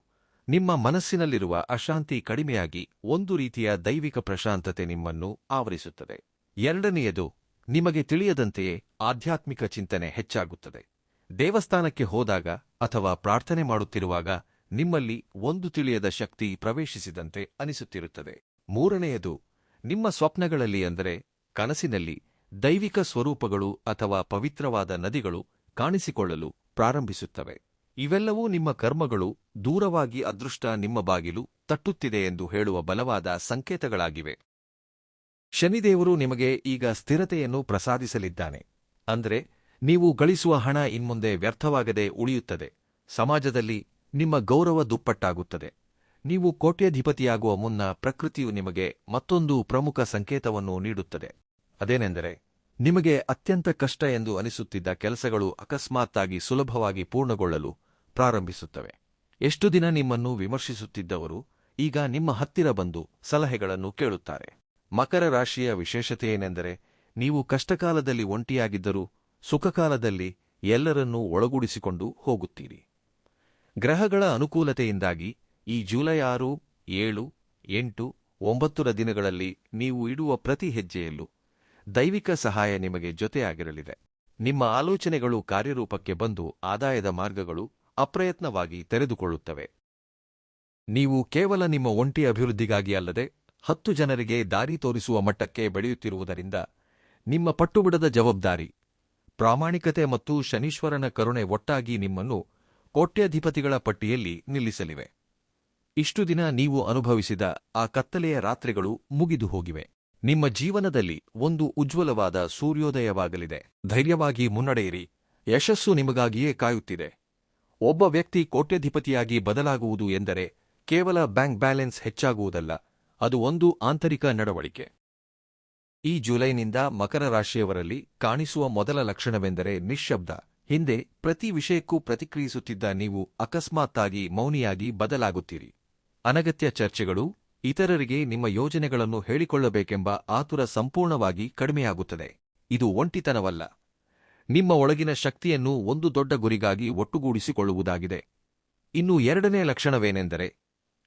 ನಿಮ್ಮ ಮನಸ್ಸಿನಲ್ಲಿರುವ ಅಶಾಂತಿ ಕಡಿಮೆಯಾಗಿ ಒಂದು ರೀತಿಯ ದೈವಿಕ ಪ್ರಶಾಂತತೆ ನಿಮ್ಮನ್ನು ಆವರಿಸುತ್ತದೆ. ಎರಡನೆಯದು, ನಿಮಗೆ ತಿಳಿಯದಂತೆಯೇ ಆಧ್ಯಾತ್ಮಿಕ ಚಿಂತನೆ ಹೆಚ್ಚಾಗುತ್ತದೆ. ದೇವಸ್ಥಾನಕ್ಕೆ ಹೋದಾಗ ಅಥವಾ ಪ್ರಾರ್ಥನೆ ಮಾಡುತ್ತಿರುವಾಗ ನಿಮ್ಮಲ್ಲಿ ಒಂದು ತಿಳಿಯದ ಶಕ್ತಿ ಪ್ರವೇಶಿಸಿದಂತೆ ಅನಿಸುತ್ತಿರುತ್ತದೆ. ಮೂರನೆಯದು, ನಿಮ್ಮ ಸ್ವಪ್ನಗಳಲ್ಲಿ ಅಂದರೆ ಕನಸಿನಲ್ಲಿ ದೈವಿಕ ಸ್ವರೂಪಗಳು ಅಥವಾ ಪವಿತ್ರವಾದ ನದಿಗಳು ಕಾಣಿಸಿಕೊಳ್ಳಲು ಪ್ರಾರಂಭಿಸುತ್ತವೆ. ಇವೆಲ್ಲವೂ ನಿಮ್ಮ ಕರ್ಮಗಳು ದೂರವಾಗಿ ಅದೃಷ್ಟ ನಿಮ್ಮ ಬಾಗಿಲು ತಟ್ಟುತ್ತಿದೆ ಎಂದು ಹೇಳುವ ಬಲವಾದ ಸಂಕೇತಗಳಾಗಿವೆ. ಶನಿದೇವರು ನಿಮಗೆ ಈಗ ಸ್ಥಿರತೆಯನ್ನು ಪ್ರಸಾದಿಸಲಿದ್ದಾನೆ. ಅಂದರೆ ನೀವು ಗಳಿಸುವ ಹಣ ಇನ್ಮುಂದೆ ವ್ಯರ್ಥವಾಗದೆ ಉಳಿಯುತ್ತದೆ. ಸಮಾಜದಲ್ಲಿ ನಿಮ್ಮ ಗೌರವ ದುಪ್ಪಟ್ಟಾಗುತ್ತದೆ. ನೀವು ಕೋಟ್ಯಧಿಪತಿಯಾಗುವ ಮುನ್ನ ಪ್ರಕೃತಿಯು ನಿಮಗೆ ಮತ್ತೊಂದು ಪ್ರಮುಖ ಸಂಕೇತವನ್ನು ನೀಡುತ್ತದೆ. ಅದೇನೆಂದರೆ, ನಿಮಗೆ ಅತ್ಯಂತ ಕಷ್ಟ ಎಂದು ಅನಿಸುತ್ತಿದ್ದ ಕೆಲಸಗಳು ಅಕಸ್ಮಾತ್ತಾಗಿ ಸುಲಭವಾಗಿ ಪೂರ್ಣಗೊಳ್ಳಲು ಪ್ರಾರಂಭಿಸುತ್ತವೆ. ಎಷ್ಟು ದಿನ ನಿಮ್ಮನ್ನು ವಿಮರ್ಶಿಸುತ್ತಿದ್ದವರು ಈಗ ನಿಮ್ಮ ಹತ್ತಿರ ಬಂದು ಸಲಹೆಗಳನ್ನು ಕೇಳುತ್ತಾರೆ. ಮಕರ ರಾಶಿಯ ವಿಶೇಷತೆಯೇನೆಂದರೆ, ನೀವು ಕಷ್ಟಕಾಲದಲ್ಲಿ ಒಂಟಿಯಾಗಿದ್ದರೂ ಸುಖಕಾಲದಲ್ಲಿ ಎಲ್ಲರನ್ನೂ ಒಳಗೂಡಿಸಿಕೊಂಡು ಹೋಗುತ್ತೀರಿ. ಗ್ರಹಗಳ ಅನುಕೂಲತೆಯಿಂದಾಗಿ ಈ ಜುಲೈ 6, 7, 8, 9ರ ದಿನಗಳಲ್ಲಿ ನೀವು ಇಡುವ ಪ್ರತಿ ಹೆಜ್ಜೆಯಲ್ಲೂ ದೈವಿಕ ಸಹಾಯ ನಿಮಗೆ ಜೊತೆಯಾಗಿರಲಿದೆ. ನಿಮ್ಮ ಆಲೋಚನೆಗಳು ಕಾರ್ಯರೂಪಕ್ಕೆ ಬಂದು ಆದಾಯದ ಮಾರ್ಗಗಳು ಅಪ್ರಯತ್ನವಾಗಿ ತೆರೆದುಕೊಳ್ಳುತ್ತವೆ. ನೀವು ಕೇವಲ ನಿಮ್ಮ ಒಂಟಿ ಅಭಿವೃದ್ಧಿಗಾಗಿ ಅಲ್ಲದೆ 10 ಜನರಿಗೆ ದಾರಿ ತೋರಿಸುವ ಮಟ್ಟಕ್ಕೆ ಬೆಳೆಯುತ್ತಿರುವುದರಿಂದ ನಿಮ್ಮ ಪಟ್ಟುಬಿಡದ ಜವಾಬ್ದಾರಿ, ಪ್ರಾಮಾಣಿಕತೆ ಮತ್ತು ಶನೀಶ್ವರನ ಕರುಣೆ ಒಟ್ಟಾಗಿ ನಿಮ್ಮನ್ನು ಕೋಟ್ಯಧಿಪತಿಗಳ ಪಟ್ಟಿಯಲ್ಲಿ ನಿಲ್ಲಿಸಲಿವೆ. ಇಷ್ಟು ದಿನ ನೀವು ಅನುಭವಿಸಿದ ಆ ಕತ್ತಲೆಯ ರಾತ್ರಿಗಳು ಮುಗಿದು ಹೋಗಿವೆ. ನಿಮ್ಮ ಜೀವನದಲ್ಲಿ ಒಂದು ಉಜ್ವಲವಾದ ಸೂರ್ಯೋದಯವಾಗಲಿದೆ. ಧೈರ್ಯವಾಗಿ ಮುನ್ನಡೆಯಿರಿ. ಯಶಸ್ಸು ನಿಮಗಾಗಿಯೇ ಕಾಯುತ್ತಿದೆ. ಒಬ್ಬ ವ್ಯಕ್ತಿ ಕೋಟ್ಯಧಿಪತಿಯಾಗಿ ಬದಲಾಗುವುದು ಎಂದರೆ ಕೇವಲ ಬ್ಯಾಂಕ್ ಬ್ಯಾಲೆನ್ಸ್ ಹೆಚ್ಚಾಗುವುದಲ್ಲ, ಅದು ಒಂದು ಆಂತರಿಕ ನಡವಳಿಕೆ. ಈ ಜುಲೈನಿಂದ ಮಕರ ರಾಶಿಯವರಲ್ಲಿ ಕಾಣಿಸುವ ಮೊದಲ ಲಕ್ಷಣವೆಂದರೆ ನಿಶ್ಶಬ್ದ. ಹಿಂದೆ ಪ್ರತಿ ವಿಷಯಕ್ಕೂ ಪ್ರತಿಕ್ರಿಯಿಸುತ್ತಿದ್ದ ನೀವು ಅಕಸ್ಮಾತ್ತಾಗಿ ಮೌನಿಯಾಗಿ ಬದಲಾಗುತ್ತೀರಿ. ಅನಗತ್ಯ ಚರ್ಚೆಗಳು, ಇತರರಿಗೆ ನಿಮ್ಮ ಯೋಜನೆಗಳನ್ನು ಹೇಳಿಕೊಳ್ಳಬೇಕೆಂಬ ಆತುರ ಸಂಪೂರ್ಣವಾಗಿ ಕಡಿಮೆಯಾಗುತ್ತದೆ. ಇದು ಒಂಟಿತನವಲ್ಲ, ನಿಮ್ಮ ಒಳಗಿನ ಶಕ್ತಿಯನ್ನು ಒಂದು ದೊಡ್ಡ ಗುರಿಗಾಗಿ ಒಟ್ಟುಗೂಡಿಸಿಕೊಳ್ಳುವುದಾಗಿದೆ. ಇನ್ನು ಎರಡನೇ ಲಕ್ಷಣವೇನೆಂದರೆ,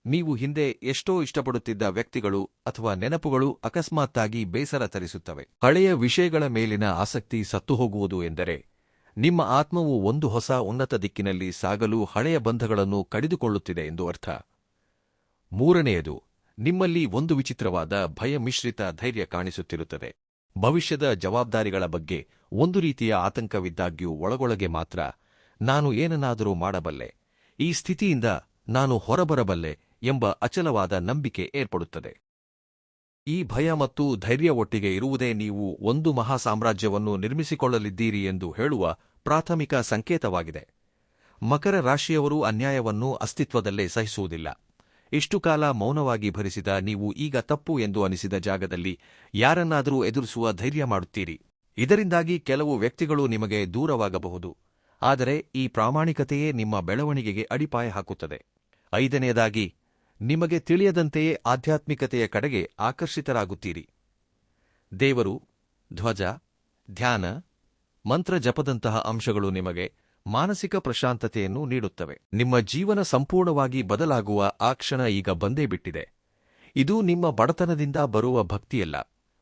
ನೀವು ಹಿಂದೆ ಎಷ್ಟೋ ಇಷ್ಟಪಡುತ್ತಿದ್ದ ವ್ಯಕ್ತಿಗಳು ಅಥವಾ ನೆನಪುಗಳು ಅಕಸ್ಮಾತ್ತಾಗಿ ಬೇಸರ ತರಿಸುತ್ತವೆ. ಹಳೆಯ ವಿಷಯಗಳ ಮೇಲಿನ ಆಸಕ್ತಿ ಸತ್ತುಹೋಗುವುದು ಎಂದರೆ ನಿಮ್ಮ ಆತ್ಮವು ಒಂದು ಹೊಸ ಉನ್ನತ ದಿಕ್ಕಿನಲ್ಲಿ ಸಾಗಲು ಹಳೆಯ ಬಂಧಗಳನ್ನು ಕಡಿದುಕೊಳ್ಳುತ್ತಿದೆ ಎಂದು ಅರ್ಥ. ಮೂರನೆಯದು, ನಿಮ್ಮಲ್ಲಿ ಒಂದು ವಿಚಿತ್ರವಾದ ಭಯ ಮಿಶ್ರಿತ ಧೈರ್ಯ ಕಾಣಿಸುತ್ತಿರುತ್ತದೆ. ಭವಿಷ್ಯದ ಜವಾಬ್ದಾರಿಗಳ ಬಗ್ಗೆ ಒಂದು ರೀತಿಯ ಆತಂಕವಿದ್ದಾಗ್ಯೂ ಒಳಗೊಳಗೆ ಮಾತ್ರ ನಾನು ಏನನ್ನಾದರೂ ಮಾಡಬಲ್ಲೆ, ಈ ಸ್ಥಿತಿಯಿಂದ ನಾನು ಹೊರಬರಬಲ್ಲೆ ಎಂಬ ಅಚಲವಾದ ನಂಬಿಕೆ ಏರ್ಪಡುತ್ತದೆ. ಈ ಭಯ ಮತ್ತು ಧೈರ್ಯ ಒಟ್ಟಿಗೆ ಇರುವುದೇ ನೀವು ಒಂದು ಮಹಾ ಸಾಮ್ರಾಜ್ಯವನ್ನು ನಿರ್ಮಿಸಿಕೊಳ್ಳಲಿದ್ದೀರಿ ಎಂದು ಹೇಳುವ ಪ್ರಾಥಮಿಕ ಸಂಕೇತವಾಗಿದೆ. ಮಕರ ರಾಶಿಯವರು ಅನ್ಯಾಯವನ್ನು ಅಸ್ತಿತ್ವದಲ್ಲೇ ಸಹಿಸುವುದಿಲ್ಲ. ಇಷ್ಟು ಕಾಲ ಮೌನವಾಗಿ ಭರಿಸಿದ ನೀವು ಈಗ ತಪ್ಪು ಎಂದು ಅನಿಸಿದ ಜಾಗದಲ್ಲಿ ಯಾರನ್ನಾದರೂ ಎದುರಿಸುವ ಧೈರ್ಯ ಮಾಡುತ್ತೀರಿ. ಇದರಿಂದಾಗಿ ಕೆಲವು ವ್ಯಕ್ತಿಗಳು ನಿಮಗೆ ದೂರವಾಗಬಹುದು, ಆದರೆ ಈ ಪ್ರಾಮಾಣಿಕತೆಯೇ ನಿಮ್ಮ ಬೆಳವಣಿಗೆಗೆ ಅಡಿಪಾಯ ಹಾಕುತ್ತದೆ. ಐದನೆಯದಾಗಿ, ನಿಮಗೆ ತಿಳಿಯದಂತೆಯೇ ಆಧ್ಯಾತ್ಮಿಕತೆಯ ಕಡೆಗೆ ಆಕರ್ಷಿತರಾಗುತ್ತೀರಿ. ದೇವರು, ಧ್ವಜ, ಧ್ಯಾನ, ಮಂತ್ರ ಜಪದಂತಹ ಅಂಶಗಳು ನಿಮಗೆ ಮಾನಸಿಕ ಪ್ರಶಾಂತತೆಯನ್ನು ನೀಡುತ್ತವೆ. ನಿಮ್ಮ ಜೀವನ ಸಂಪೂರ್ಣವಾಗಿ ಬದಲಾಗುವ ಆ ಕ್ಷಣ ಈಗ ಬಂದೇ ಬಿಟ್ಟಿದೆ. ಇದು ನಿಮ್ಮ ಬಡತನದಿಂದ ಬರುವ ಭಕ್ತಿಯಲ್ಲ,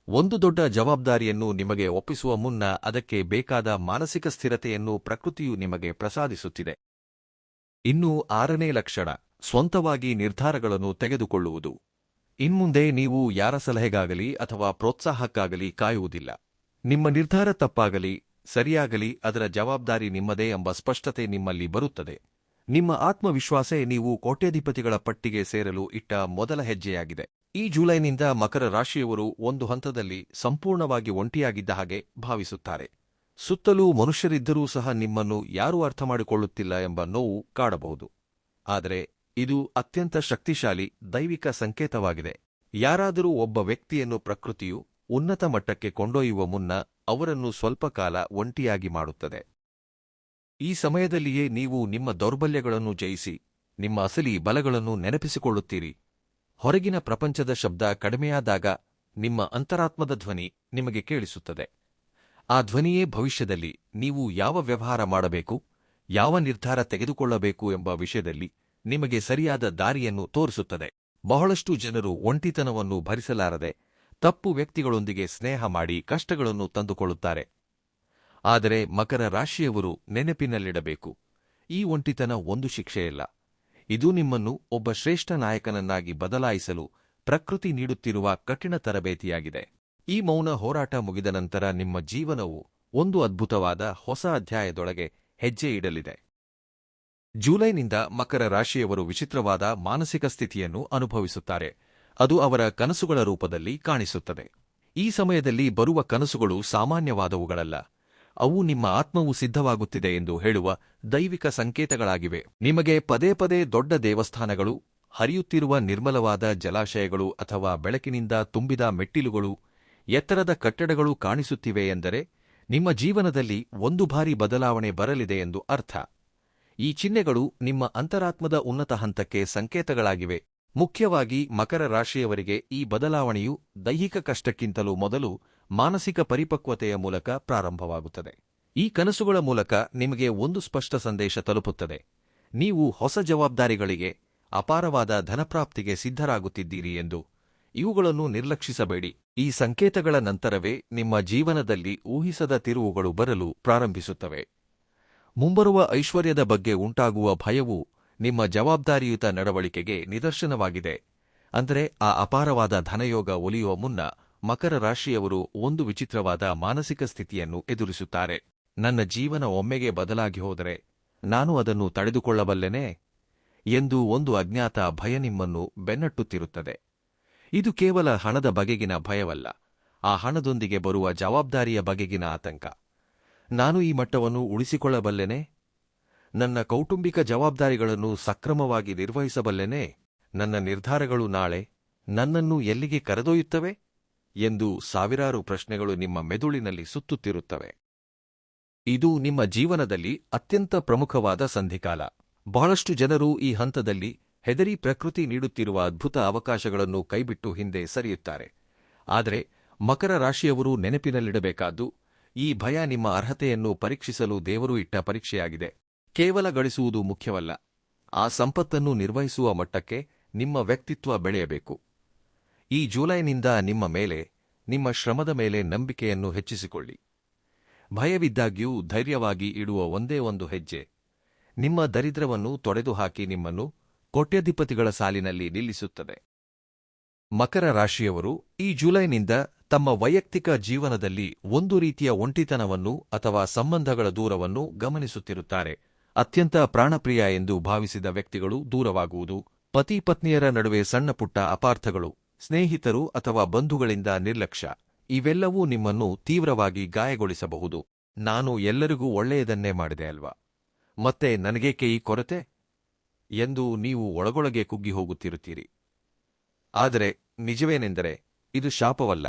ಒಂದು ದೊಡ್ಡ ಜವಾಬ್ದಾರಿಯನ್ನು ನಿಮಗೆ ಒಪ್ಪಿಸುವ ಮುನ್ನ ಅದಕ್ಕೆ ಬೇಕಾದ ಮಾನಸಿಕ ಸ್ಥಿರತೆಯನ್ನು ಪ್ರಕೃತಿಯು ನಿಮಗೆ ಪ್ರಸಾದಿಸುತ್ತಿದೆ. ಇನ್ನು ಆರನೇ ಲಕ್ಷಣ, ಸ್ವಂತವಾಗಿ ನಿರ್ಧಾರಗಳನ್ನು ತೆಗೆದುಕೊಳ್ಳುವುದು. ಇನ್ಮುಂದೆ ನೀವು ಯಾರ ಸಲಹೆಗಾಗಲಿ ಅಥವಾ ಪ್ರೋತ್ಸಾಹಕ್ಕಾಗಲಿ ಕಾಯುವುದಿಲ್ಲ. ನಿಮ್ಮ ನಿರ್ಧಾರ ತಪ್ಪಾಗಲಿ ಸರಿಯಾಗಲಿ ಅದರ ಜವಾಬ್ದಾರಿ ನಿಮ್ಮದೇ ಎಂಬ ಸ್ಪಷ್ಟತೆ ನಿಮ್ಮಲ್ಲಿ ಬರುತ್ತದೆ. ನಿಮ್ಮ ಆತ್ಮವಿಶ್ವಾಸೇ ನೀವು ಕೋಟ್ಯಧಿಪತಿಗಳ ಪಟ್ಟಿಗೆ ಸೇರಲು ಇಟ್ಟ ಮೊದಲ ಹೆಜ್ಜೆಯಾಗಿದೆ. ಈ ಜುಲೈನಿಂದ ಮಕರ ರಾಶಿಯವರು ಒಂದು ಹಂತದಲ್ಲಿ ಸಂಪೂರ್ಣವಾಗಿ ಒಂಟಿಯಾಗಿದ್ದ ಹಾಗೆ ಭಾವಿಸುತ್ತಾರೆ. ಸುತ್ತಲೂ ಮನುಷ್ಯರಿದ್ದರೂ ಸಹ ನಿಮ್ಮನ್ನು ಯಾರೂ ಅರ್ಥಮಾಡಿಕೊಳ್ಳುತ್ತಿಲ್ಲ ಎಂಬ ನೋವು ಕಾಡಬಹುದು. ಆದರೆ ಇದು ಅತ್ಯಂತ ಶಕ್ತಿಶಾಲಿ ದೈವಿಕ ಸಂಕೇತವಾಗಿದೆ. ಯಾರಾದರೂ ಒಬ್ಬ ವ್ಯಕ್ತಿಯನ್ನು ಪ್ರಕೃತಿಯು ಉನ್ನತ ಮಟ್ಟಕ್ಕೆ ಕೊಂಡೊಯ್ಯುವ ಮುನ್ನ ಅವರನ್ನು ಸ್ವಲ್ಪ ಕಾಲ ಒಂಟಿಯಾಗಿ ಮಾಡುತ್ತದೆ. ಈ ಸಮಯದಲ್ಲಿಯೇ ನೀವು ನಿಮ್ಮ ದೌರ್ಬಲ್ಯಗಳನ್ನು ಜಯಿಸಿ ನಿಮ್ಮ ಅಸಲಿ ಬಲಗಳನ್ನು ನೆನಪಿಸಿಕೊಳ್ಳುತ್ತೀರಿ. ಹೊರಗಿನ ಪ್ರಪಂಚದ ಶಬ್ದ ಕಡಿಮೆಯಾದಾಗ ನಿಮ್ಮ ಅಂತರಾತ್ಮದ ಧ್ವನಿ ನಿಮಗೆ ಕೇಳಿಸುತ್ತದೆ. ಆ ಧ್ವನಿಯೇ ಭವಿಷ್ಯದಲ್ಲಿ ನೀವು ಯಾವ ವ್ಯವಹಾರ ಮಾಡಬೇಕು, ಯಾವ ನಿರ್ಧಾರ ತೆಗೆದುಕೊಳ್ಳಬೇಕು ಎಂಬ ವಿಷಯದಲ್ಲಿ ನಿಮಗೆ ಸರಿಯಾದ ದಾರಿಯನ್ನು ತೋರಿಸುತ್ತದೆ. ಬಹಳಷ್ಟು ಜನರು ಒಂಟಿತನವನ್ನು ಭರಿಸಲಾರದೆ ತಪ್ಪು ವ್ಯಕ್ತಿಗಳೊಂದಿಗೆ ಸ್ನೇಹ ಮಾಡಿ ಕಷ್ಟಗಳನ್ನು ತಂದುಕೊಳ್ಳುತ್ತಾರೆ. ಆದರೆ ಮಕರ ರಾಶಿಯವರು ನೆನಪಿನಲ್ಲಿಡಬೇಕು, ಈ ಒಂಟಿತನ ಒಂದು ಶಿಕ್ಷೆಯಲ್ಲ, ಇದು ನಿಮ್ಮನ್ನು ಒಬ್ಬ ಶ್ರೇಷ್ಠ ನಾಯಕನನ್ನಾಗಿ ಬದಲಾಯಿಸಲು ಪ್ರಕೃತಿ ನೀಡುತ್ತಿರುವ ಕಠಿಣ ತರಬೇತಿಯಾಗಿದೆ. ಈ ಮೌನ ಹೋರಾಟ ಮುಗಿದ ನಂತರ ನಿಮ್ಮ ಜೀವನವು ಒಂದು ಅದ್ಭುತವಾದ ಹೊಸ ಅಧ್ಯಾಯದೊಳಗೆ ಹೆಜ್ಜೆ ಇಡಲಿದೆ. ಜುಲೈನಿಂದ ಮಕರ ರಾಶಿಯವರು ವಿಚಿತ್ರವಾದ ಮಾನಸಿಕ ಸ್ಥಿತಿಯನ್ನು ಅನುಭವಿಸುತ್ತಾರೆ. ಅದು ಅವರ ಕನಸುಗಳ ರೂಪದಲ್ಲಿ ಕಾಣಿಸುತ್ತದೆ. ಈ ಸಮಯದಲ್ಲಿ ಬರುವ ಕನಸುಗಳು ಸಾಮಾನ್ಯವಾದವುಗಳಲ್ಲ, ಅವು ನಿಮ್ಮ ಆತ್ಮವು ಸಿದ್ಧವಾಗುತ್ತಿದೆ ಎಂದು ಹೇಳುವ ದೈವಿಕ ಸಂಕೇತಗಳಾಗಿವೆ. ನಿಮಗೆ ಪದೇ ಪದೇ ದೊಡ್ಡ ದೇವಸ್ಥಾನಗಳು, ಹರಿಯುತ್ತಿರುವ ನಿರ್ಮಲವಾದ ಜಲಾಶಯಗಳು ಅಥವಾ ಬೆಳಕಿನಿಂದ ತುಂಬಿದ ಮೆಟ್ಟಿಲುಗಳು, ಎತ್ತರದ ಕಟ್ಟಡಗಳು ಕಾಣಿಸುತ್ತಿವೆ ಎಂದರೆ ನಿಮ್ಮ ಜೀವನದಲ್ಲಿ ಒಂದು ಭಾರಿ ಬದಲಾವಣೆ ಬರಲಿದೆ ಎಂದು ಅರ್ಥ. ಈ ಚಿಹ್ನೆಗಳು ನಿಮ್ಮ ಅಂತರಾತ್ಮದ ಉನ್ನತ ಹಂತಕ್ಕೆ ಸಂಕೇತಗಳಾಗಿವೆ. ಮುಖ್ಯವಾಗಿ ಮಕರ ರಾಶಿಯವರಿಗೆ ಈ ಬದಲಾವಣೆಯು ದೈಹಿಕ ಕಷ್ಟಕ್ಕಿಂತಲೂ ಮೊದಲು ಮಾನಸಿಕ ಪರಿಪಕ್ವತೆಯ ಮೂಲಕ ಪ್ರಾರಂಭವಾಗುತ್ತದೆ. ಈ ಕನಸುಗಳ ಮೂಲಕ ನಿಮಗೆ ಒಂದು ಸ್ಪಷ್ಟ ಸಂದೇಶ ತಲುಪುತ್ತದೆ: ನೀವು ಹೊಸ ಜವಾಬ್ದಾರಿಗಳಿಗೆ, ಅಪಾರವಾದ ಧನಪ್ರಾಪ್ತಿಗೆ ಸಿದ್ಧರಾಗುತ್ತಿದ್ದೀರಿ ಎಂದು. ಇವುಗಳನ್ನು ನಿರ್ಲಕ್ಷಿಸಬೇಡಿ. ಈ ಸಂಕೇತಗಳ ನಂತರವೇ ನಿಮ್ಮ ಜೀವನದಲ್ಲಿ ಊಹಿಸದ ತಿರುವುಗಳು ಬರಲು ಪ್ರಾರಂಭಿಸುತ್ತವೆ. ಮುಂಬರುವ ಐಶ್ವರ್ಯದ ಬಗ್ಗೆ ಉಂಟಾಗುವ ಭಯವು ನಿಮ್ಮ ಜವಾಬ್ದಾರಿಯುತ ನಡವಳಿಕೆಗೆ ನಿದರ್ಶನವಾಗಿದೆ. ಅಂದರೆ ಆ ಅಪಾರವಾದ ಧನಯೋಗ ಒಲಿಯುವ ಮುನ್ನ ಮಕರ ರಾಶಿಯವರು ಒಂದು ವಿಚಿತ್ರವಾದ ಮಾನಸಿಕ ಸ್ಥಿತಿಯನ್ನು ಎದುರಿಸುತ್ತಾರೆ. ನನ್ನ ಜೀವನ ಒಮ್ಮೆಗೆ ಬದಲಾಗಿ ಹೋದರೆ ನಾನು ಅದನ್ನು ತಡೆದುಕೊಳ್ಳಬಲ್ಲೆನೇ ಎಂದು ಒಂದು ಅಜ್ಞಾತ ಭಯ ನಿಮ್ಮನ್ನು ಬೆನ್ನಟ್ಟುತ್ತಿರುತ್ತದೆ. ಇದು ಕೇವಲ ಹಣದ ಬಗೆಗಿನ ಭಯವಲ್ಲ, ಆ ಹಣದೊಂದಿಗೆ ಬರುವ ಜವಾಬ್ದಾರಿಯ ಬಗೆಗಿನ ಆತಂಕ. ನಾನು ಈ ಮಟ್ಟವನ್ನು ಉಳಿಸಿಕೊಳ್ಳಬಲ್ಲೆನೇ? ನನ್ನ ಕೌಟುಂಬಿಕ ಜವಾಬ್ದಾರಿಗಳನ್ನು ಸಕ್ರಮವಾಗಿ ನಿರ್ವಹಿಸಬಲ್ಲೆನೇ? ನನ್ನ ನಿರ್ಧಾರಗಳು ನಾಳೆ ನನ್ನನ್ನು ಎಲ್ಲಿಗೆ ಕರೆದೊಯ್ಯುತ್ತವೆ ಎಂದು ಸಾವಿರಾರು ಪ್ರಶ್ನೆಗಳು ನಿಮ್ಮ ಮೆದುಳಿನಲ್ಲಿ ಸುತ್ತುತ್ತಿರುತ್ತವೆ. ಇದು ನಿಮ್ಮ ಜೀವನದಲ್ಲಿ ಅತ್ಯಂತ ಪ್ರಮುಖವಾದ ಸಂಧಿಕಾಲ. ಬಹಳಷ್ಟು ಜನರು ಈ ಹಂತದಲ್ಲಿ ಹೆದರಿ ಪ್ರಕೃತಿ ನೀಡುತ್ತಿರುವ ಅದ್ಭುತ ಅವಕಾಶಗಳನ್ನು ಕೈಬಿಟ್ಟು ಹಿಂದೆ ಸರಿಯುತ್ತಾರೆ. ಆದರೆ ಮಕರ ರಾಶಿಯವರು ನೆನಪಿನಲ್ಲಿಡಬೇಕಾದ್ದು, ಈ ಭಯ ನಿಮ್ಮ ಅರ್ಹತೆಯನ್ನು ಪರೀಕ್ಷಿಸಲು ದೇವರು ಇಟ್ಟ ಪರೀಕ್ಷೆಯಾಗಿದೆ. ಕೇವಲ ಗಳಿಸುವುದು ಮುಖ್ಯವಲ್ಲ, ಆ ಸಂಪತ್ತನ್ನು ನಿರ್ವಹಿಸುವ ಮಟ್ಟಕ್ಕೆ ನಿಮ್ಮ ವ್ಯಕ್ತಿತ್ವ ಬೆಳೆಯಬೇಕು. ಈ ಜುಲೈನಿಂದ ನಿಮ್ಮ ಮೇಲೆ, ನಿಮ್ಮ ಶ್ರಮದ ಮೇಲೆ ನಂಬಿಕೆಯನ್ನು ಹೆಚ್ಚಿಸಿಕೊಳ್ಳಿ. ಭಯವಿದ್ದಾಗ್ಯೂ ಧೈರ್ಯವಾಗಿ ಇಡುವ ಒಂದೇ ಒಂದು ಹೆಜ್ಜೆ ನಿಮ್ಮ ದರಿದ್ರವನ್ನು ತೊಡೆದುಹಾಕಿ ನಿಮ್ಮನ್ನು ಕೋಟ್ಯಧಿಪತಿಗಳ ಸಾಲಿನಲ್ಲಿ ನಿಲ್ಲಿಸುತ್ತದೆ. ಮಕರ ರಾಶಿಯವರು ಈ ಜುಲೈನಿಂದ ತಮ್ಮ ವೈಯಕ್ತಿಕ ಜೀವನದಲ್ಲಿ ಒಂದು ರೀತಿಯ ಒಂಟಿತನವನ್ನು ಅಥವಾ ಸಂಬಂಧಗಳ ದೂರವನ್ನು ಗಮನಿಸುತ್ತಿರುತ್ತಾರೆ. ಅತ್ಯಂತ ಪ್ರಾಣಪ್ರಿಯ ಎಂದು ಭಾವಿಸಿದ ವ್ಯಕ್ತಿಗಳು ದೂರವಾಗುವುದು, ಪತಿ ಪತ್ನಿಯರ ನಡುವೆ ಸಣ್ಣಪುಟ್ಟ ಅಪಾರ್ಥಗಳು, ಸ್ನೇಹಿತರು ಅಥವಾ ಬಂಧುಗಳಿಂದ ನಿರ್ಲಕ್ಷ್ಯ, ಇವೆಲ್ಲವೂ ನಿಮ್ಮನ್ನು ತೀವ್ರವಾಗಿ ಗಾಯಗೊಳಿಸಬಹುದು. ನಾನು ಎಲ್ಲರಿಗೂ ಒಳ್ಳೆಯದನ್ನೇ ಮಾಡಿದೆ ಅಲ್ವಾ, ಮತ್ತೆ ನನಗೇಕೆ ಈ ಕೊರತೆ ಎಂದು ನೀವು ಒಳಗೊಳಗೆ ಕುಗ್ಗಿ ಹೋಗುತ್ತಿರುತ್ತೀರಿ. ಆದರೆ ನಿಜವೇನೆಂದರೆ ಇದು ಶಾಪವಲ್ಲ,